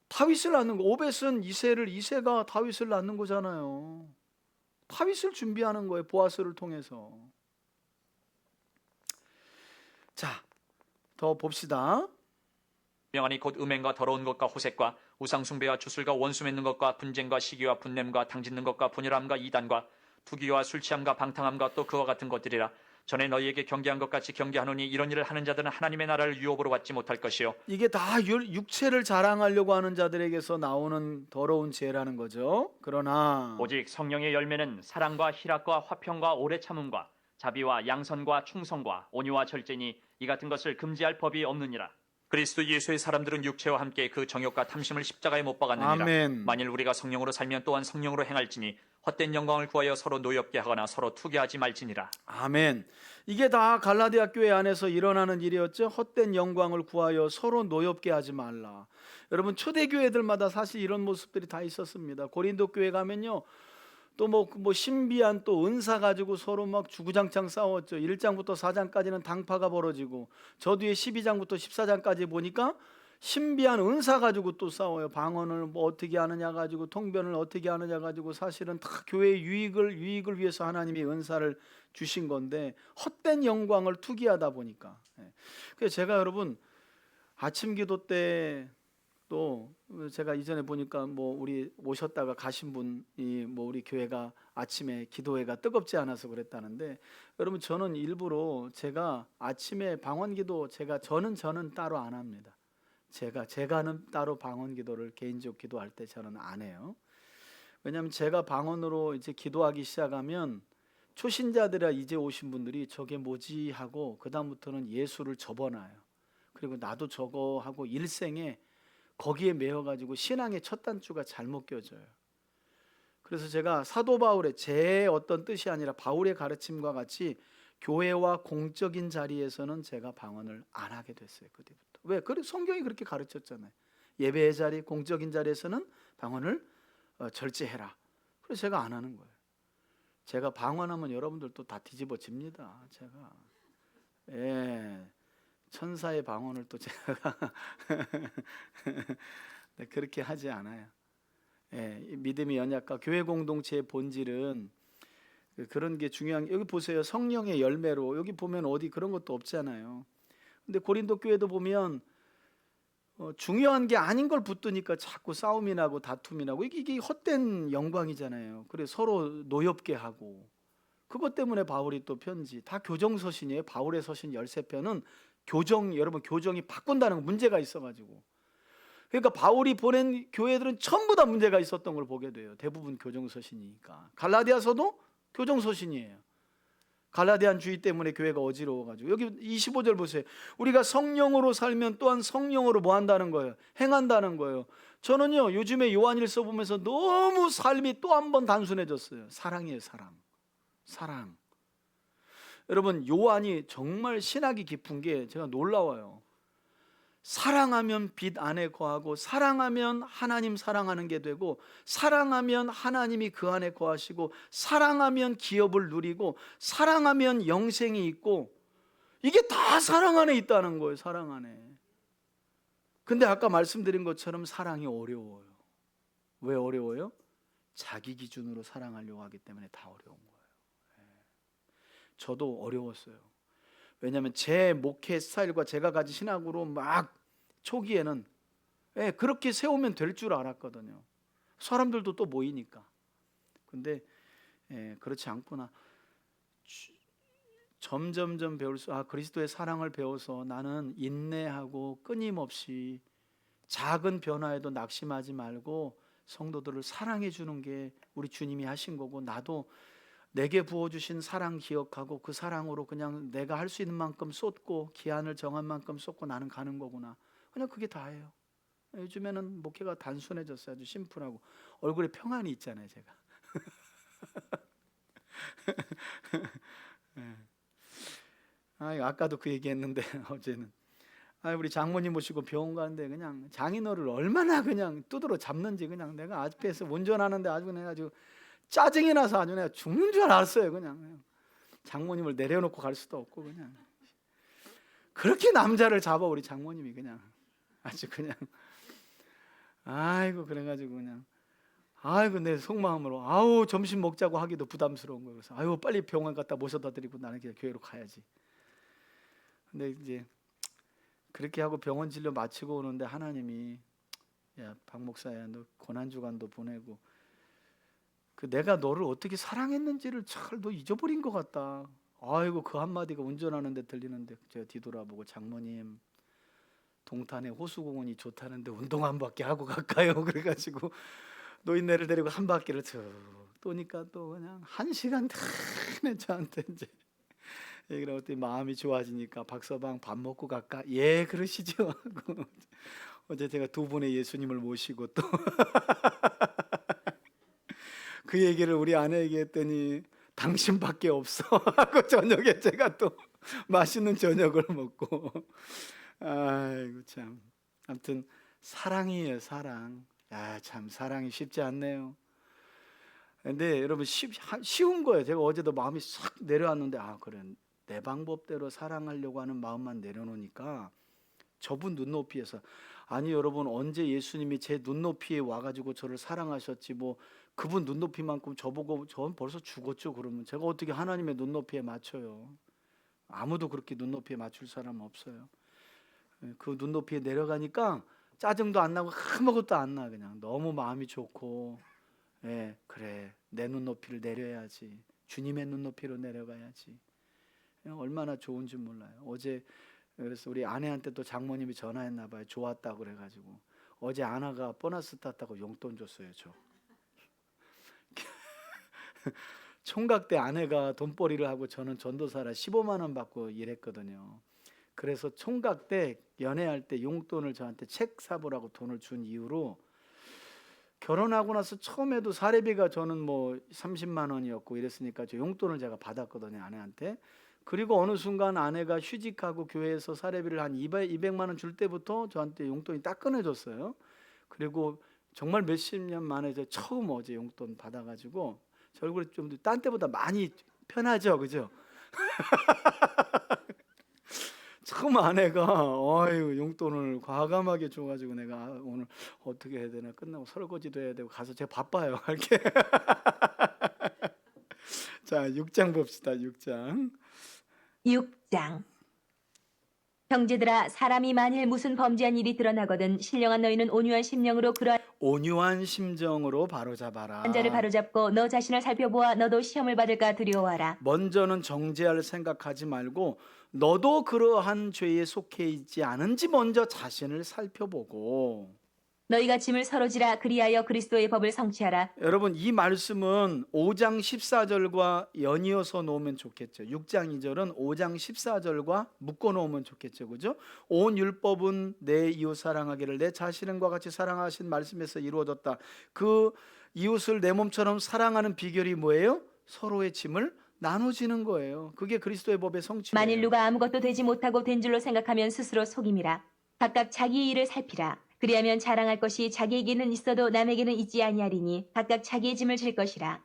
다윗을 낳는 거. 오벳은 이세가 다윗을 낳는 거잖아요. 다윗을 준비하는 거예요. 보아스를 통해서. 자, 더 봅시다. 명하니 곧 음행과 더러운 것과 호색과 우상숭배와 주술과 원수 맺는 것과 분쟁과 시기와 분냄과 당짓는 것과 분열함과 이단과 투기와 술취함과 방탕함과 또 그와 같은 것들이라. 전에 너희에게 경계한 것 같이 경계하노니 이런 일을 하는 자들은 하나님의 나라를 유업으로 받지 못할 것이요. 이게 다 육체를 자랑하려고 하는 자들에게서 나오는 더러운 죄라는 거죠. 그러나 오직 성령의 열매는 사랑과 희락과 화평과 오래 참음과 자비와 양선과 충성과 온유와 절제니 이 같은 것을 금지할 법이 없느니라. 그리스도 예수의 사람들은 육체와 함께 그 정욕과 탐심을 십자가에 못 박았느니라. 아멘. 만일 우리가 성령으로 살면 또한 성령으로 행할지니 헛된 영광을 구하여 서로 노엽게 하거나 서로 투기하지 말지니라. 아멘. 이게 다 갈라디아 교회 안에서 일어나는 일이었죠. 헛된 영광을 구하여 서로 노엽게 하지 말라. 여러분 초대교회들마다 사실 이런 모습들이 다 있었습니다. 고린도 교회 가면요. 또 뭐 신비한 또 은사 가지고 서로 막 주구장창 싸웠죠. 1장부터 4장까지는 당파가 벌어지고 저 뒤에 12장부터 14장까지 보니까 신비한 은사 가지고 또 싸워요. 방언을 뭐 어떻게 하느냐 가지고 통변을 어떻게 하느냐 가지고 사실은 다 교회의 유익을 위해서 하나님이 은사를 주신 건데 헛된 영광을 투기하다 보니까. 그래서 제가 여러분 아침 기도 때 또 제가 이전에 보니까 뭐 우리 오셨다가 가신 분이 뭐 우리 교회가 아침에 기도회가 뜨겁지 않아서 그랬다는데, 여러분 저는 일부러 제가 아침에 방언기도 저는 따로 안 합니다. 제가는 따로 방언기도를 개인적 기도할 때 저는 안 해요. 왜냐하면 제가 방언으로 이제 기도하기 시작하면 초신자들이라 이제 오신 분들이 저게 뭐지 하고 그 다음부터는 예수를 접어놔요. 그리고 나도 저거 하고 일생에 거기에 매여가지고 신앙의 첫 단추가 잘못 껴져요. 그래서 제가 사도 바울의 제 어떤 뜻이 아니라 바울의 가르침과 같이 교회와 공적인 자리에서는 제가 방언을 안 하게 됐어요. 그 뒤부터. 왜? 성경이 그렇게 가르쳤잖아요. 예배의 자리, 공적인 자리에서는 방언을 절제해라. 그래서 제가 안 하는 거예요. 제가 방언하면 여러분들도 다 뒤집어집니다. 제가 천사의 방언을 또 제가 네, 그렇게 하지 않아요. 믿음의 연약과 교회 공동체의 본질은 그런 게 중요한. 여기 보세요. 성령의 열매로 여기 보면 어디 그런 것도 없잖아요. 근데 고린도 교회도 보면 중요한 게 아닌 걸 붙드니까 자꾸 싸움이 나고 다툼이 나고, 이게 헛된 영광이잖아요. 그래서 서로 노엽게 하고, 그것 때문에 바울이 또 편지 다 교정서신이에요. 바울의 서신 13편은 여러분 교정이 바꾼다는 문제가 있어가지고, 그러니까 바울이 보낸 교회들은 전부 다 문제가 있었던 걸 보게 돼요. 대부분 교정서신이니까. 갈라디아서도 교정서신이에요. 갈라디안 주의 때문에 교회가 어지러워가지고. 여기 25절 보세요. 우리가 성령으로 살면 또한 성령으로 뭐 한다는 거예요? 행한다는 거예요. 저는요 요즘에 요한일서 보면서 너무 삶이 또 한 번 단순해졌어요. 사랑이에요. 사랑. 여러분 요한이 정말 신학이 깊은 게 제가 놀라워요. 사랑하면 빛 안에 거하고, 사랑하면 하나님 사랑하는 게 되고, 사랑하면 하나님이 그 안에 거하시고, 사랑하면 기업을 누리고, 사랑하면 영생이 있고, 이게 다 사랑 안에 있다는 거예요. 사랑 안에. 근데 아까 말씀드린 것처럼 사랑이 어려워요. 왜 어려워요? 자기 기준으로 사랑하려고 하기 때문에 다 어려운 거예요. 저도 어려웠어요. 왜냐하면 제 목회 스타일과 제가 가진 신학으로 막 초기에는 그렇게 세우면 될 줄 알았거든요. 사람들도 또 모이니까. 근데 그렇지 않구나. 점점점 배울수록 그리스도의 사랑을 배워서 나는 인내하고 끊임없이 작은 변화에도 낙심하지 말고 성도들을 사랑해 주는 게 우리 주님이 하신 거고, 나도 내게 부어주신 사랑 기억하고 그 사랑으로 그냥 내가 할 수 있는 만큼 쏟고 기한을 정한 만큼 쏟고 나는 가는 거구나. 그냥 그게 다예요. 요즘에는 목회가 단순해졌어요. 아주 심플하고 얼굴에 평안이 있잖아요. 제가 아까도 그 얘기했는데 어제는 우리 장모님 모시고 병원 가는데 그냥 장인어를 얼마나 그냥 두드러 잡는지, 그냥 내가 앞에서 운전하는데 아주 짜증이 나서 아주 내가 죽는 줄 알았어요. 그냥 장모님을 내려놓고 갈 수도 없고, 그냥 그렇게 남자를 잡아 우리 장모님이. 그냥 아주 그냥 그래가지고 그냥 내 속마음으로 점심 먹자고 하기도 부담스러운 거예요. 그래서 빨리 병원 갔다 모셔다 드리고 나는 그냥 교회로 가야지. 근데 이제 그렇게 하고 병원 진료 마치고 오는데 하나님이, 야 박 목사야, 너 고난주간도 보내고 내가 너를 어떻게 사랑했는지를 잘 너 잊어버린 것 같다. 그 한마디가 운전하는데 들리는데 제가 뒤돌아보고, 장모님 동탄에 호수공원이 좋다는데 운동 한 바퀴 하고 갈까요? 그래가지고 노인네를 데리고 한 바퀴를 쭉 도니까 또 그냥 1시간 내내 저한테 이제 얘기를 하고, 마음이 좋아지니까 박서방 밥 먹고 갈까? 예 그러시죠 하고 어제 제가 2분의 예수님을 모시고 또 그 얘기를 우리 아내에게 했더니 당신밖에 없어 하고 저녁에 제가 또 맛있는 저녁을 먹고. 참. 아무튼 사랑이에요. 사랑. 참 사랑이 쉽지 않네요. 근데 여러분 쉬운 거예요. 제가 어제도 마음이 싹 내려왔는데 그래, 내 방법대로 사랑하려고 하는 마음만 내려놓으니까 저분 눈높이에서, 여러분 언제 예수님이 제 눈높이에 와가지고 저를 사랑하셨지, 뭐 그분 눈높이만큼 저보고 전 벌써 죽었죠. 그러면 제가 어떻게 하나님의 눈높이에 맞춰요? 아무도 그렇게 눈높이에 맞출 사람은 없어요. 그 눈높이에 내려가니까 짜증도 안 나고 아무것도 안 나. 그냥 너무 마음이 좋고, 예, 그래, 내 눈높이를 내려야지, 주님의 눈높이로 내려가야지. 얼마나 좋은지 몰라요. 어제 그래서 우리 아내한테 또 장모님이 전화했나 봐요. 좋았다고 그래가지고 어제 아내가 보너스 땄다고 용돈 줬어요. 저 총각 때 아내가 돈벌이를 하고 저는 전도사라 15만 원 받고 일했거든요. 그래서 총각 때 연애할 때 용돈을 저한테 책 사보라고 돈을 준 이후로 결혼하고 나서 처음에도 사례비가 저는 뭐 30만 원이었고 이랬으니까 저 용돈을 제가 받았거든요, 아내한테. 그리고 어느 순간 아내가 휴직하고 교회에서 사례비를 한 200만 원 줄 때부터 저한테 용돈이 딱 끊어졌어요. 그리고 정말 몇십 년 만에 처음 어제 용돈 받아가지고 저 얼굴이 좀 딴 때보다 많이 편하죠, 그죠? 처음 아내가 용돈을 과감하게 줘가지고 내가 오늘 어떻게 해야 되나, 끝나고 설거지도 해야 되고 가서 제가 바빠요. 이렇게. 자, 6장 봅시다. 6장. 6장. 형제들아, 사람이 만일 무슨 범죄한 일이 드러나거든 신령한 너희는 온유한 심령으로 그러한 온유한 심정으로 바로잡아라. 자를 바로잡고 너 자신을 살펴보아 너도 시험을 받을까 두려워하라. 먼저는 정죄할 생각하지 말고 너도 그러한 죄에 속해 있지 않은지 먼저 자신을 살펴보고. 너희가 짐을 서로 지라 그리하여 그리스도의 법을 성취하라. 여러분, 이 말씀은 5장 14절과 연이어서 놓으면 좋겠죠. 6장 2절은 5장 14절과 묶어 놓으면 좋겠죠. 그죠? 온 율법은 내 이웃 사랑하기를 내 자신과 같이 사랑하신 말씀에서 이루어졌다. 그 이웃을 내 몸처럼 사랑하는 비결이 뭐예요? 서로의 짐을 나눠지는 거예요. 그게 그리스도의 법의 성취예요. 만일 누가 아무것도 되지 못하고 된 줄로 생각하면 스스로 속임이라. 각각 자기의 일을 살피라. 그리하면 자랑할 것이 자기에게는 있어도 남에게는 있지 아니하리니 각각 자기의 짐을 질 것이라.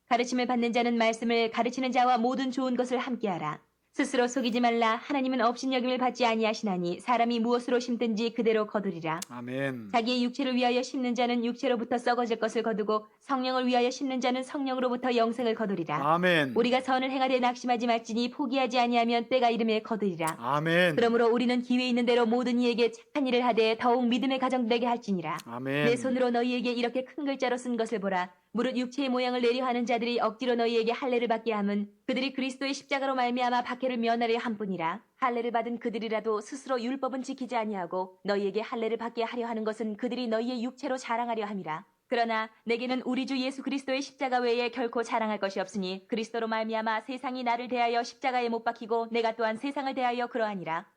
가르침을 받는 자는 말씀을 가르치는 자와 모든 좋은 것을 함께하라. 스스로 속이지 말라. 하나님은 업신여김을 받지 아니하시나니 사람이 무엇으로 심든지 그대로 거두리라. 아멘. 자기의 육체를 위하여 심는 자는 육체로부터 썩어질 것을 거두고 성령을 위하여 심는 자는 성령으로부터 영생을 거두리라. 아멘. 우리가 선을 행하되 낙심하지 말지니 포기하지 아니하면 때가 이름에 거두리라. 아멘. 그러므로 우리는 기회 있는 대로 모든 이에게 착한 일을 하되 더욱 믿음의 가정되게 할지니라. 아멘. 내 손으로 너희에게 이렇게 큰 글자로 쓴 것을 보라. 무릇 육체의 모양을 내려 하는 자들이 억지로 너희에게 할례를 받게 함은 그들이 그리스도의 십자가로 말미암아 박해를 면하려 함뿐이라. 할례를 받은 그들이라도 스스로 율법은 지키지 아니하고 너희에게 할례를 받게 하려 하는 것은 그들이 너희의 육체로 자랑하려 함이라. 그러나 내게는 우리 주 예수 그리스도의 십자가 외에 결코 자랑할 것이 없으니 그리스도로 말미암아 세상이 나를 대하여 십자가에 못 박히고 내가 또한 세상을 대하여 그러하니라.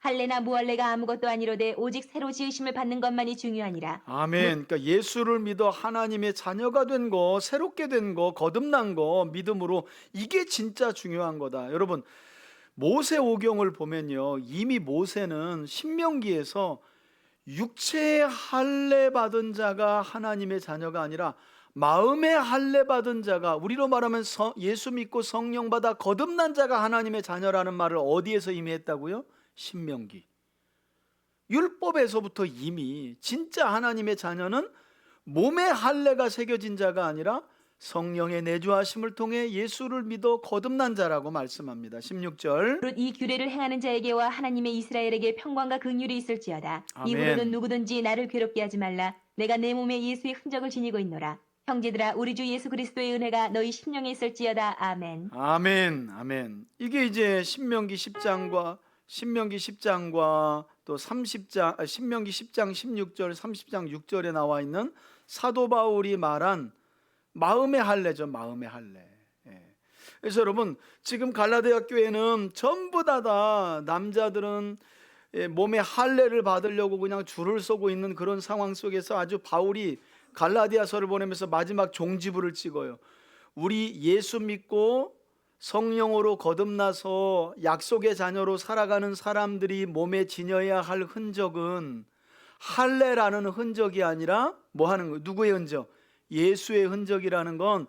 할례나 무할례가 아무것도 아니로되 오직 새로 지으심을 받는 것만이 중요하니라. 아멘. 그러니까 예수를 믿어 하나님의 자녀가 된 거, 새롭게 된 거, 거듭난 거 믿음으로, 이게 진짜 중요한 거다. 여러분, 모세오경을 보면요, 이미 모세는 신명기에서 육체의 할례 받은 자가 하나님의 자녀가 아니라 마음의 할례 받은 자가, 우리로 말하면 예수 믿고 성령 받아 거듭난 자가 하나님의 자녀라는 말을 어디에서 이미 했다고요? 신명기. 율법에서부터 이미 진짜 하나님의 자녀는 몸의 할례가 새겨진 자가 아니라 성령의 내주하심을 통해 예수를 믿어 거듭난 자라고 말씀합니다. 16절. 무릇 이 규례를 행하는 자에게와 하나님의 이스라엘에게 평강과 긍휼이 있을지어다. 아멘. 이후로는 누구든지 나를 괴롭게 하지 말라. 내가 내 몸에 예수의 흔적을 지니고 있노라. 형제들아, 우리 주 예수 그리스도의 은혜가 너희 심령에 있을지어다. 아멘. 아멘. 아멘. 이게 이제 신명기 10장과 또 30장, 신명기 10장 16절, 30장 6절에 나와 있는 사도 바울이 말한 마음의 할례죠. 마음의 할례. 예. 그래서 여러분, 지금 갈라디아 교회는 전부 다 남자들은 몸의 할례를 받으려고 그냥 줄을 서고 있는 그런 상황 속에서 아주 바울이 갈라디아서를 보내면서 마지막 종지부를 찍어요. 우리 예수 믿고 성령으로 거듭나서 약속의 자녀로 살아가는 사람들이 몸에 지녀야 할 흔적은 할례라는 흔적이 아니라 뭐 하는 거예요? 누구의 흔적? 예수의 흔적이라는 건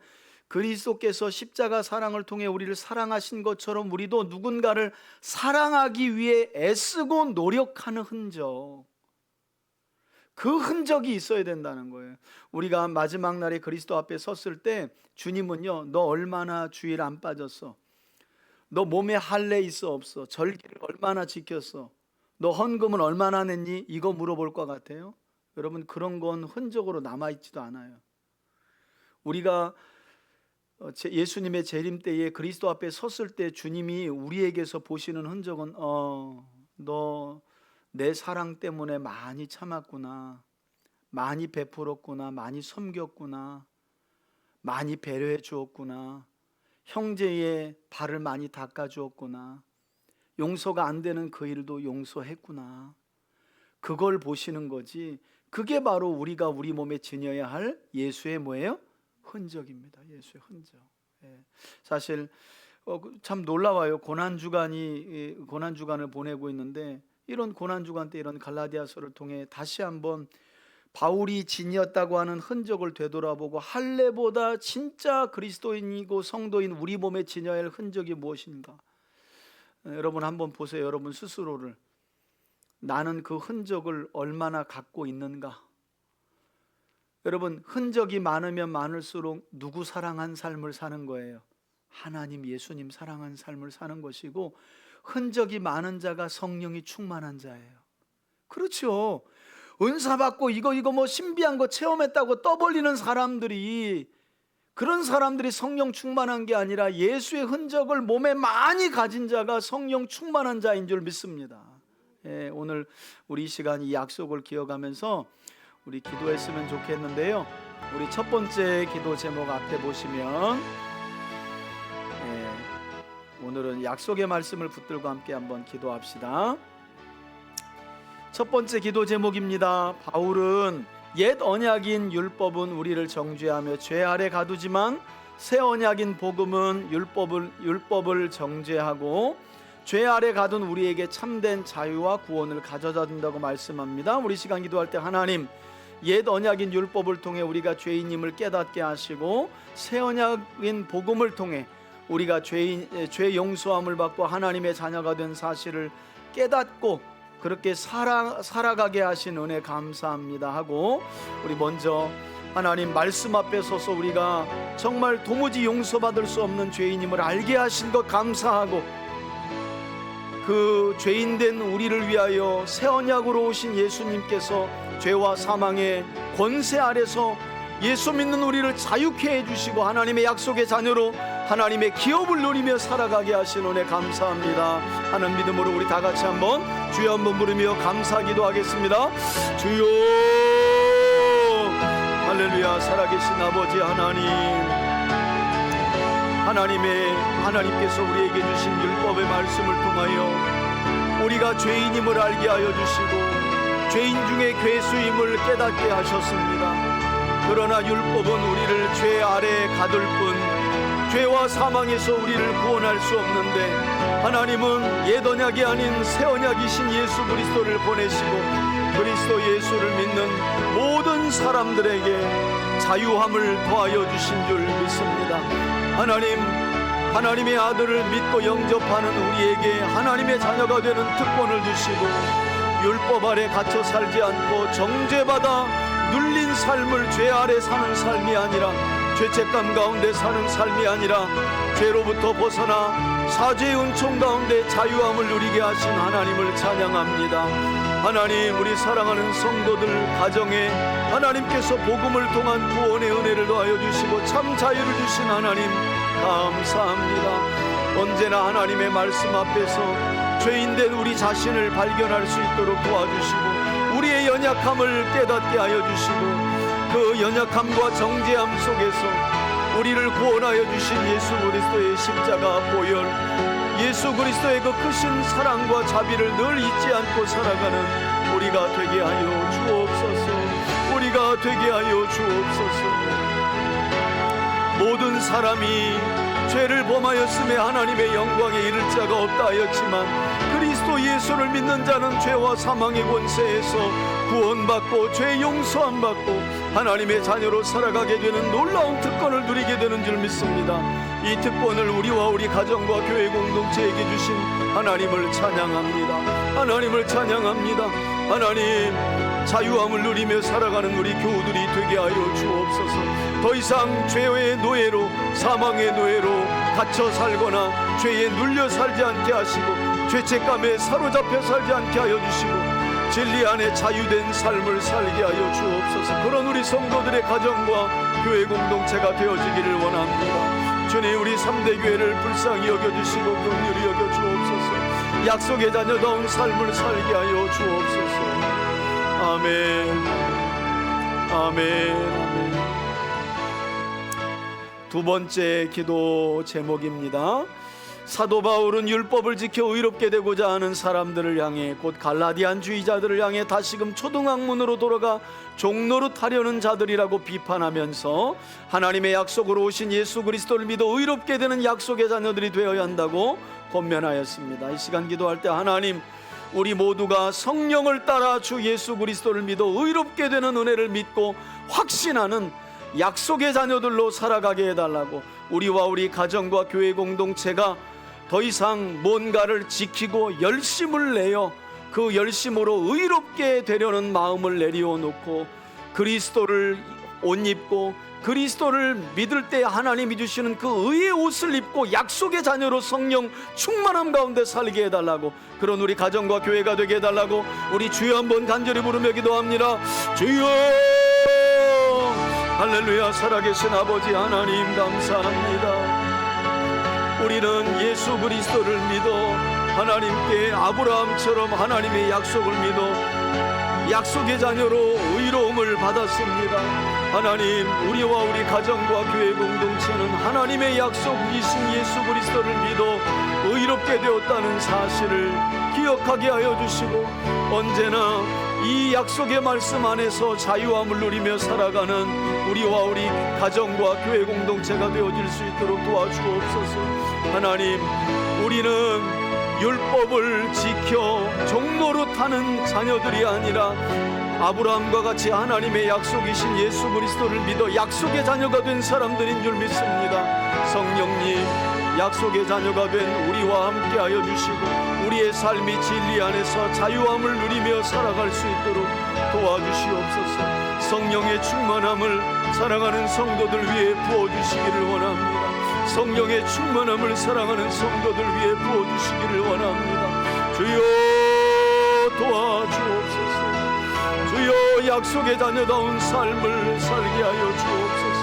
그리스도께서 십자가 사랑을 통해 우리를 사랑하신 것처럼 우리도 누군가를 사랑하기 위해 애쓰고 노력하는 흔적, 그 흔적이 있어야 된다는 거예요. 우리가 마지막 날에 그리스도 앞에 섰을 때 주님은요, 너 얼마나 주일 안 빠졌어? 너 몸에 할례 있어 없어? 절기를 얼마나 지켰어? 너 헌금은 얼마나 냈니? 이거 물어볼 것 같아요? 여러분, 그런 건 흔적으로 남아있지도 않아요. 우리가 예수님의 재림 때에 그리스도 앞에 섰을 때 주님이 우리에게서 보시는 흔적은 너 내 사랑 때문에 많이 참았구나, 많이 베풀었구나, 많이 섬겼구나, 많이 배려해 주었구나, 형제의 발을 많이 닦아 주었구나, 용서가 안 되는 그 일도 용서했구나. 그걸 보시는 거지. 그게 바로 우리가 우리 몸에 지녀야 할 예수의 뭐예요? 흔적입니다. 예수의 흔적. 사실 참 놀라워요. 고난주간을 보내고 있는데, 이런 고난주간 때 이런 갈라디아서를 통해 다시 한번 바울이 지녔다고 하는 흔적을 되돌아보고, 할례보다 진짜 그리스도인이고 성도인 우리 몸에 지녀야 할 흔적이 무엇인가? 여러분 한번 보세요. 여러분 스스로를. 나는 그 흔적을 얼마나 갖고 있는가? 여러분, 흔적이 많으면 많을수록 누구 사랑한 삶을 사는 거예요? 하나님, 예수님 사랑한 삶을 사는 것이고, 흔적이 많은 자가 성령이 충만한 자예요. 그렇죠. 은사 받고 이거 뭐 신비한 거 체험했다고 떠벌리는 사람들이, 그런 사람들이 성령 충만한 게 아니라 예수의 흔적을 몸에 많이 가진 자가 성령 충만한 자인 줄 믿습니다. 오늘 우리 이 시간 이 약속을 기억하면서 우리 기도했으면 좋겠는데요. 우리 첫 번째 기도 제목 앞에 보시면, 오늘은 약속의 말씀을 붙들고 함께 한번 기도합시다. 첫 번째 기도 제목입니다. 바울은 옛 언약인 율법은 우리를 정죄하며 죄 아래 가두지만 새 언약인 복음은 율법을 정죄하고 죄 아래 가둔 우리에게 참된 자유와 구원을 가져다 준다고 말씀합니다. 우리 시간 기도할 때 하나님, 옛 언약인 율법을 통해 우리가 죄인임을 깨닫게 하시고 새 언약인 복음을 통해 우리가 죄 용서함을 받고 하나님의 자녀가 된 사실을 깨닫고 그렇게 살아가게 하신 은혜 감사합니다 하고, 우리 먼저 하나님 말씀 앞에 서서 우리가 정말 도무지 용서받을 수 없는 죄인임을 알게 하신 것 감사하고, 그 죄인된 우리를 위하여 새 언약으로 오신 예수님께서 죄와 사망의 권세 아래서 예수 믿는 우리를 자유케 해주시고 하나님의 약속의 자녀로 하나님의 기업을 누리며 살아가게 하신 은혜 감사합니다 하는 믿음으로 우리 다 같이 한번 주여 한번 부르며 감사 기도하겠습니다. 주여, 할렐루야. 살아계신 아버지 하나님, 하나님께서 우리에게 주신 율법의 말씀을 통하여 우리가 죄인임을 알게 하여 주시고 죄인 중에 괴수임을 깨닫게 하셨습니다. 그러나 율법은 우리를 죄 아래 가둘 뿐 죄와 사망에서 우리를 구원할 수 없는데, 하나님은 옛 언약이 아닌 새 언약이신 예수 그리스도를 보내시고 그리스도 예수를 믿는 모든 사람들에게 자유함을 더하여 주신 줄 믿습니다. 하나님의 아들을 믿고 영접하는 우리에게 하나님의 자녀가 되는 특권을 주시고, 율법 아래 갇혀 살지 않고 정죄받아 눌린 삶을 죄 아래 사는 삶이 아니라, 죄책감 가운데 사는 삶이 아니라 죄로부터 벗어나 사죄의 은총 가운데 자유함을 누리게 하신 하나님을 찬양합니다. 하나님, 우리 사랑하는 성도들 가정에 하나님께서 복음을 통한 구원의 은혜를 더하여 주시고 참 자유를 주신 하나님 감사합니다. 언제나 하나님의 말씀 앞에서 죄인된 우리 자신을 발견할 수 있도록 도와주시고 우리의 연약함을 깨닫게 하여 주시고, 그 연약함과 정죄함 속에서 우리를 구원하여 주신 예수 그리스도의 십자가 보혈, 예수 그리스도의 그 크신 사랑과 자비를 늘 잊지 않고 살아가는 우리가 되게 하여 주옵소서. 우리가 되게 하여 주옵소서. 모든 사람이 죄를 범하였음에 하나님의 영광에 이를 자가 없다 하였지만, 그리스도 예수를 믿는 자는 죄와 사망의 권세에서 구원받고 죄 용서함 받고 하나님의 자녀로 살아가게 되는 놀라운 특권을 누리게 되는 줄 믿습니다. 이 특권을 우리와 우리 가정과 교회 공동체에게 주신 하나님을 찬양합니다. 하나님을 찬양합니다. 하나님, 자유함을 누리며 살아가는 우리 교우들이 되게 하여 주옵소서. 더 이상 죄의 노예로, 사망의 노예로 갇혀 살거나 죄에 눌려 살지 않게 하시고 죄책감에 사로잡혀 살지 않게 하여 주시고 진리 안에 자유된 삶을 살게 하여 주옵소서. 그런 우리 성도들의 가정과 교회 공동체가 되어지기를 원합니다. 주님, 우리 3대 교회를 불쌍히 여겨주시고 긍휼히 여겨 주옵소서. 약속의 자녀다운 삶을 살게 하여 주옵소서. 아멘, 아멘, 아멘. 두 번째 기도 제목입니다. 사도 바울은 율법을 지켜 의롭게 되고자 하는 사람들을 향해, 곧 갈라디안주의자들을 향해 다시금 초등학문으로 돌아가 종노릇 하려는 자들이라고 비판하면서 하나님의 약속으로 오신 예수 그리스도를 믿어 의롭게 되는 약속의 자녀들이 되어야 한다고 권면하였습니다. 이 시간 기도할 때 하나님, 우리 모두가 성령을 따라 주 예수 그리스도를 믿어 의롭게 되는 은혜를 믿고 확신하는 약속의 자녀들로 살아가게 해달라고, 우리와 우리 가정과 교회 공동체가 더 이상 뭔가를 지키고 열심을 내어 그 열심으로 의롭게 되려는 마음을 내려놓고 그리스도를 옷 입고 그리스도를 믿을 때 하나님이 주시는 그 의의 옷을 입고 약속의 자녀로 성령 충만함 가운데 살게 해달라고, 그런 우리 가정과 교회가 되게 해달라고 우리 주여 한번 간절히 부르며 기도합니다. 주여, 할렐루야. 살아계신 아버지 하나님 감사합니다. 우리는 예수 그리스도를 믿어 하나님께 아브라함처럼 하나님의 약속을 믿어 약속의 자녀로 의로움을 받았습니다. 하나님, 우리와 우리 가정과 교회 공동체는 하나님의 약속이신 예수 그리스도를 믿어 의롭게 되었다는 사실을 기억하게 하여 주시고 언제나 이 약속의 말씀 안에서 자유함을 누리며 살아가는 우리와 우리 가정과 교회 공동체가 되어질 수 있도록 도와주옵소서. 하나님, 우리는 율법을 지켜 종노릇하는 자녀들이 아니라 아브라함과 같이 하나님의 약속이신 예수 그리스도를 믿어 약속의 자녀가 된 사람들인 줄 믿습니다. 성령님, 약속의 자녀가 된 우리와 함께 하여 주시고 우리의 삶이 진리 안에서 자유함을 누리며 살아갈 수 있도록 도와주시옵소서. 성령의 충만함을 사랑하는 성도들 위해 부어주시기를 원합니다. 성령의 충만함을 사랑하는 성도들 위해 부어주시기를 원합니다. 주여 도와주옵소서. 주여, 약속의 자녀다운 삶을 살게 하여 주옵소서.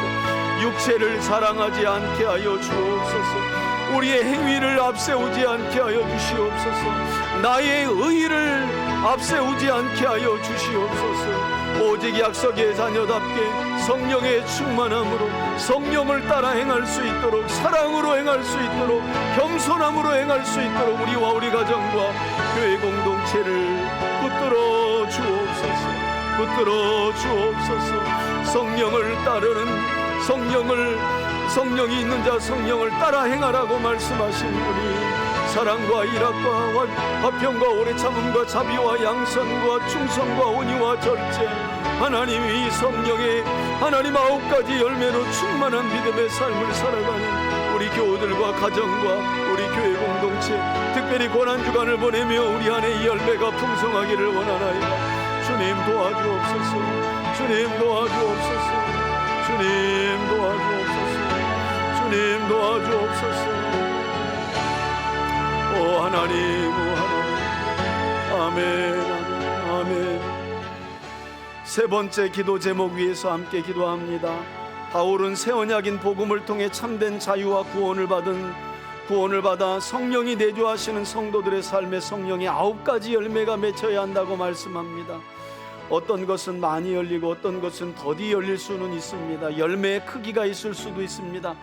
육체를 사랑하지 않게 하여 주옵소서. 우리의 행위를 앞세우지 않게 하여 주시옵소서. 나의 의의를 앞세우지 않게 하여 주시옵소서. 오직 약속의 자녀답게 성령의 충만함으로 성령을 따라 행할 수 있도록, 사랑으로 행할 수 있도록, 겸손함으로 행할 수 있도록 우리와 우리 가정과 교회 공동체를 붙들어 주옵소서. 붙들어 주옵소서. 성령을 따르는 성령이 있는 자 성령을 따라 행하라고 말씀하신 우리 사랑과 일합과 화평과 오래 참음과 자비와 양선과 충성과 온유와 절제, 하나님 이 성령의 하나님 9가지 열매로 충만한 믿음의 삶을 살아가는 우리 교우들과 가정과 우리 교회 공동체, 특별히 고난주간을 보내며 우리 안에 이 열매가 풍성하기를 원하나이다. 주님 도와주옵소서. 주님 도와주옵소서. 주님 도와주옵소서. 주님 도와주옵소서. 오 하나님, 오 하나님. 아멘, 아멘. 세 번째 기도 제목 위에서 함께 기도합니다. 바울은 새 언약인 복음을 통해 참된 자유와 구원을 받아 성령이 내주하시는 성도들의 삶에 성령의 9가지 열매가 맺혀야 한다고 말씀합니다. 어떤 것은 많이 열리고 어떤 것은 더디 열릴 수는 있습니다. 열매의 크기가 있을 수도 있습니다.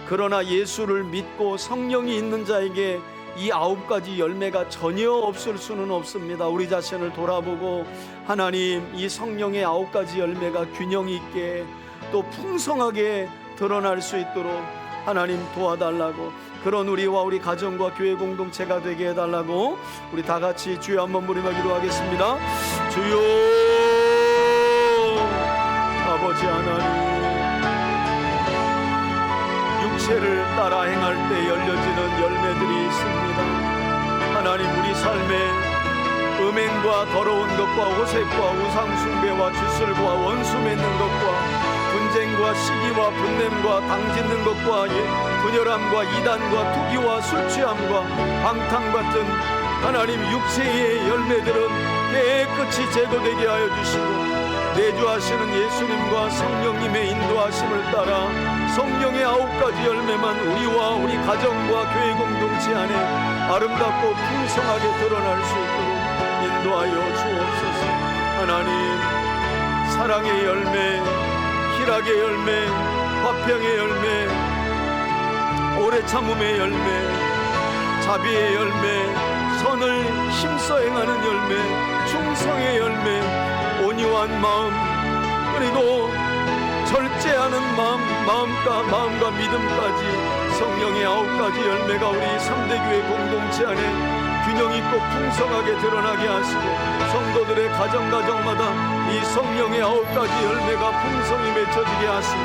그러나 예수를 믿고 성령이 있는 자에게 이 9가지 열매가 전혀 없을 수는 없습니다. 우리 자신을 돌아보고 하나님, 이 성령의 9가지 열매가 균형 있게 또 풍성하게 드러날 수 있도록 하나님 도와달라고, 그런 우리와 우리 가정과 교회 공동체가 되게 해달라고 우리 다 같이 주여 한번 부르며 기도하겠습니다. 주여, 아버지 하나님, 육체를 따라 행할 때 열려지는 열매들이 있습니다. 하나님, 우리 삶에 음행과 더러운 것과 호색과 우상숭배와 주술과 원수 맺는 것과 분쟁과 시기와 분냄과 당짓는 것과 분열함과 이단과 투기와 술취함과 방탕 같은 하나님 육체의 열매들은 깨끗이 제거되게 하여 주시고 내주하시는 예수님과 성령님의 인도하심을 따라 성령의 9가지 열매만 우리와 우리 가정과 교회 공동체 안에 아름답고 풍성하게 드러날 수 있도록 인도하여 주옵소서. 하나님, 사랑의 열매, 희락의 열매, 화평의 열매, 오래 참음의 열매, 자비의 열매, 선을 힘써 행하는 열매, 충성의 열매, 온유한 마음, 그리고 절제하는 마음과 믿음까지 성령의 9가지 열매가 우리 3대교회 공동체 안에 균형 있고 풍성하게 드러나게 하시고 성도들의 가정마다 이 성령의 9가지 열매가 풍성히 맺혀지게 하시고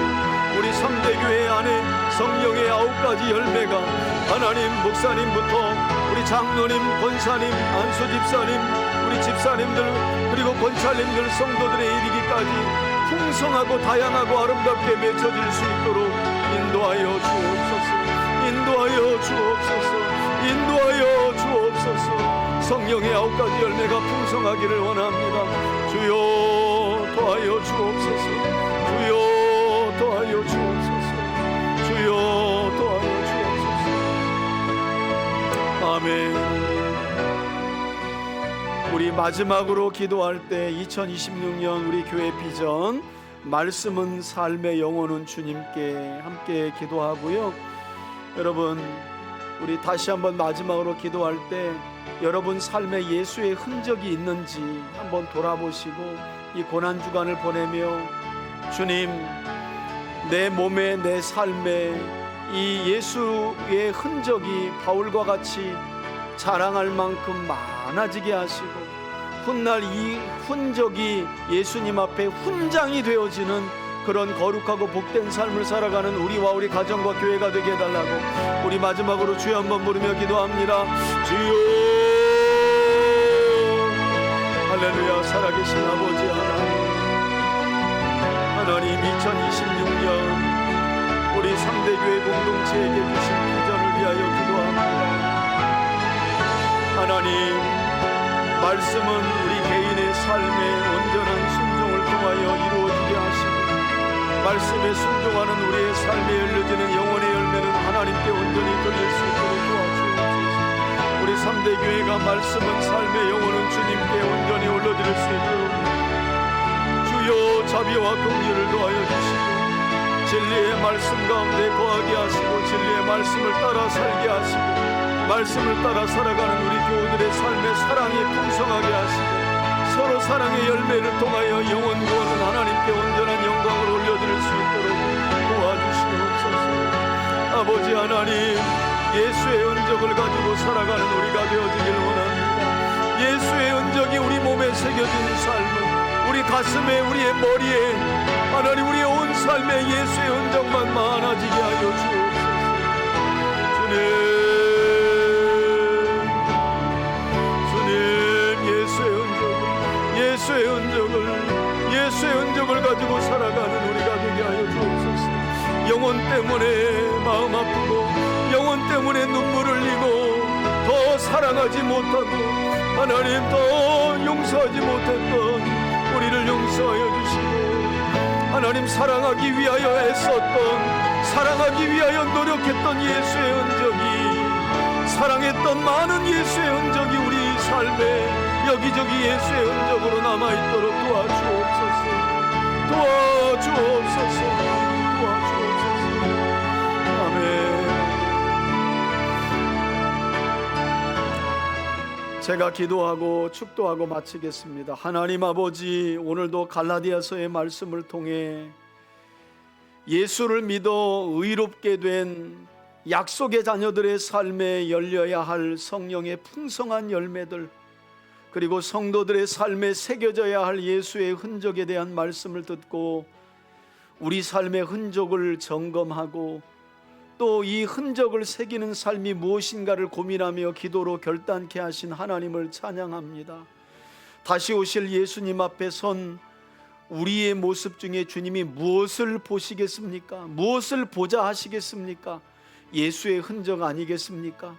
우리 3대교회 안에 성령의 9가지 열매가 하나님 목사님부터 우리 장로님, 권사님, 안수 집사님, 우리 집사님들 그리고 권찰님들 성도들의 이르기까지 풍성하고 다양하고 아름답게 맺혀질 수 있도록 인도하여 주옵소서. 인도하여 주옵소서. 인도하여 주옵소서. 성령의 9가지 열매가 풍성하기를 원합니다. 주여 도하여 주옵소서. 주여 도하여 주옵소서. 주여 도하여 주옵소서. 아멘. 우리 마지막으로 기도할 때 2026년 우리 교회 비전 말씀은 삶의 영혼은 주님께 함께 기도하고요. 여러분, 우리 다시 한번 마지막으로 기도할 때 여러분 삶에 예수의 흔적이 있는지 한번 돌아보시고 이 고난주간을 보내며 주님, 내 몸에 내 삶에 이 예수의 흔적이 바울과 같이 자랑할 만큼 많아지게 하시고 훗날 이 흔적이 예수님 앞에 훈장이 되어지는 그런 거룩하고 복된 삶을 살아가는 우리와 우리 가정과 교회가 되게 해달라고 우리 마지막으로 주여 한번 부르며 기도합니다. 주여, 할렐루야. 살아계신 아버지 하나님 2026년 우리 3대교회 공동체에게 주신 비전을 위하여 기도합니다. 하나님, 말씀은 우리 개인의 삶에 온전한 순종을 통하여 이루어지게 하시고 말씀에 순종하는 우리의 삶에 열려지는 영혼의 열매는 하나님께 온전히 돌릴 수 있도록 도와주옵소서. 우리 3대교회가 말씀은 삶의 영혼은 주님께 온전히 올려드릴 수 있도록 주여 자비와 긍휼을 도하여 주시고 진리의 말씀 가운데 거하게 하시고 진리의 말씀을 따라 살게 하시고 말씀을 따라 살아가는 우리 교우들의 삶에 사랑이 풍성하게 하시고 서로 사랑의 열매를 통하여 영원 구원은 하나님께 온전한 영광을 올려드릴 수 있도록 도와주시옵소서. 아버지 하나님, 예수의 흔적을 가지고 살아가는 우리가 되어지길 원합니다. 예수의 흔적이 우리 몸에 새겨진 삶은 우리 가슴에 우리의 머리에 하나님 우리의 온 삶에 예수의 흔적만 많아지게 하여 주옵소서. 예수의 흔적을 가지고 살아가는 우리가 되게 하여 주옵소서. 영혼 때문에 마음 아프고 영혼 때문에 눈물 흘리고 더 사랑하지 못하고 하나님 더 용서하지 못했던 우리를 용서하여 주시고 하나님 사랑하기 위하여 애썼던 사랑하기 위하여 노력했던 예수의 흔적이 사랑했던 많은 예수의 흔적이 우리 삶에 여기저기 예수의 흔적으로 남아있도록 도와주옵소서. 도와주옵소서. 도와주옵소서. 아멘. 제가 기도하고 축도하고 마치겠습니다. 하나님 아버지, 오늘도 갈라디아서의 말씀을 통해 예수를 믿어 의롭게 된 약속의 자녀들의 삶에 열려야 할 성령의 풍성한 열매들, 그리고 성도들의 삶에 새겨져야 할 예수의 흔적에 대한 말씀을 듣고 우리 삶의 흔적을 점검하고 또 이 흔적을 새기는 삶이 무엇인가를 고민하며 기도로 결단케 하신 하나님을 찬양합니다. 다시 오실 예수님 앞에 선 우리의 모습 중에 주님이 무엇을 보시겠습니까? 무엇을 보자 하시겠습니까? 예수의 흔적 아니겠습니까?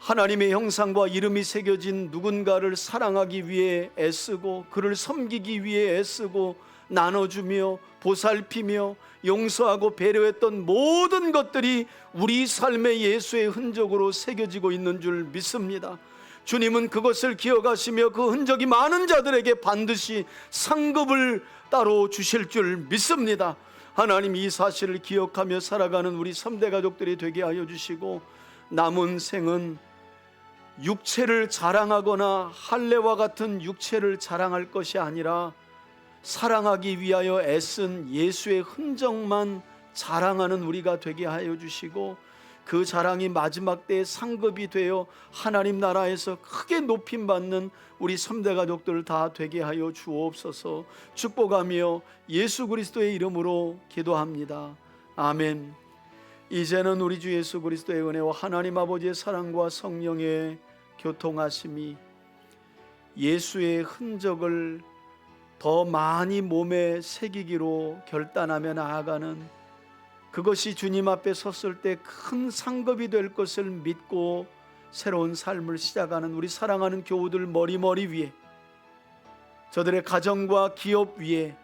하나님의 형상과 이름이 새겨진 누군가를 사랑하기 위해 애쓰고 그를 섬기기 위해 애쓰고 나눠주며 보살피며 용서하고 배려했던 모든 것들이 우리 삶의 예수의 흔적으로 새겨지고 있는 줄 믿습니다. 주님은 그것을 기억하시며 그 흔적이 많은 자들에게 반드시 상급을 따로 주실 줄 믿습니다. 하나님, 이 사실을 기억하며 살아가는 우리 3대 가족들이 되게 하여 주시고, 남은 생은 육체를 자랑하거나 할례와 같은 육체를 자랑할 것이 아니라 사랑하기 위하여 애쓴 예수의 흔적만 자랑하는 우리가 되게 하여 주시고, 그 자랑이 마지막 때의 상급이 되어 하나님 나라에서 크게 높임받는 우리 3대 가족들 다 되게 하여 주옵소서. 축복하며 예수 그리스도의 이름으로 기도합니다. 아멘. 이제는 우리 주 예수 그리스도의 은혜와 하나님 아버지의 사랑과 성령의 교통하심이 예수의 흔적을 더 많이 몸에 새기기로 결단하며 나아가는, 그것이 주님 앞에 섰을 때 큰 상급이 될 것을 믿고 새로운 삶을 시작하는 우리 사랑하는 교우들 머리머리 위에, 저들의 가정과 기업 위에,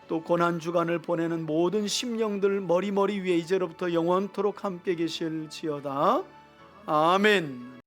또 고난주간을 보내는 모든 심령들 머리머리 위에 이제로부터 영원토록 함께 계실지어다. 아멘.